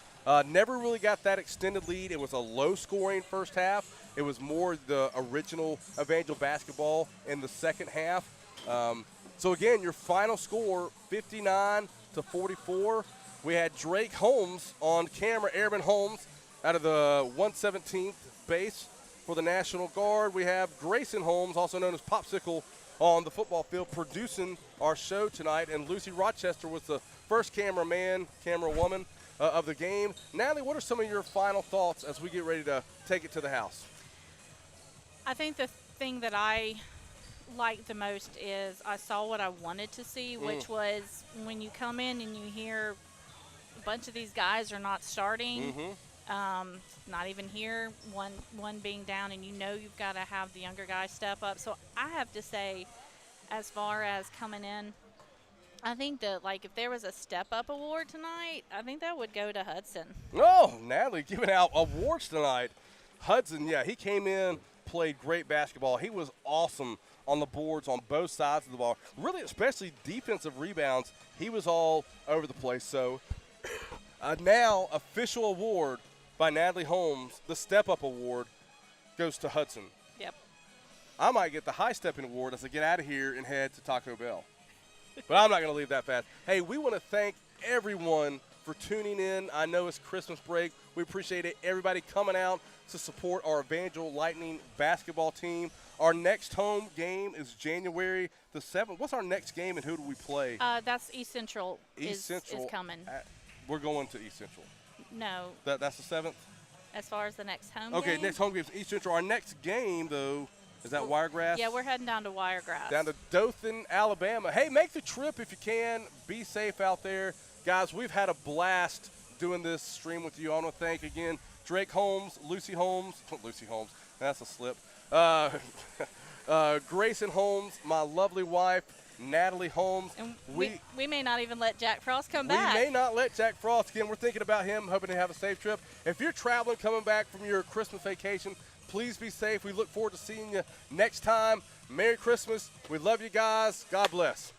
Never really got that extended lead. It was a low-scoring first half. It was more the original Evangel basketball in the second half. So, again, your final score, 59-44. We had Drake Holmes on camera, Airman Holmes, out of the 117th base for the National Guard. We have Grayson Holmes, also known as Popsicle, on the football field producing our show tonight. And Lucy Rochester was the first camerawoman of the game. Natalie, what are some of your final thoughts as we get ready to take it to the house? I think the thing that I liked the most is I saw what I wanted to see, which was when you come in and you hear a bunch of these guys are not starting, Not even here, one being down, and you know you've got to have the younger guys step up. So I have to say, as far as coming in, I think that, like, if there was a step-up award tonight, I think that would go to Hudson. Oh, Natalie giving out awards tonight. Hudson, yeah, he came in, played great basketball. He was awesome on the boards on both sides of the ball. Really, especially defensive rebounds. He was all over the place. So now official award by Natalie Holmes, the step-up award, goes to Hudson. Yep. I might get the high-stepping award as I get out of here and head to Taco Bell. But I'm not going to leave that fast. Hey, we want to thank everyone for tuning in. I know it's Christmas break. We appreciate it. Everybody coming out to support our Evangel Lightning basketball team. Our next home game is January the 7th. What's our next game and who do we play? That's East Central. East Central is coming. We're going to East Central. No, That's the 7th? as far as the next home Okay, game. next home game is East Central. Our next game, though, is that Wiregrass? Yeah, we're heading down to Wiregrass. Down to Dothan, Alabama. Hey, make the trip if you can. Be safe out there. Guys, we've had a blast doing this stream with you. I want to thank again Drake Holmes, Lucy Holmes. Lucy Holmes, that's a slip. Grayson Holmes, my lovely wife, Natalie Holmes. And we may not even let Jack Frost come back. We may not let Jack Frost again. We're thinking about him, hoping to have a safe trip. If you're traveling, coming back from your Christmas vacation, please be safe. We look forward to seeing you next time. Merry Christmas. We love you guys. God bless.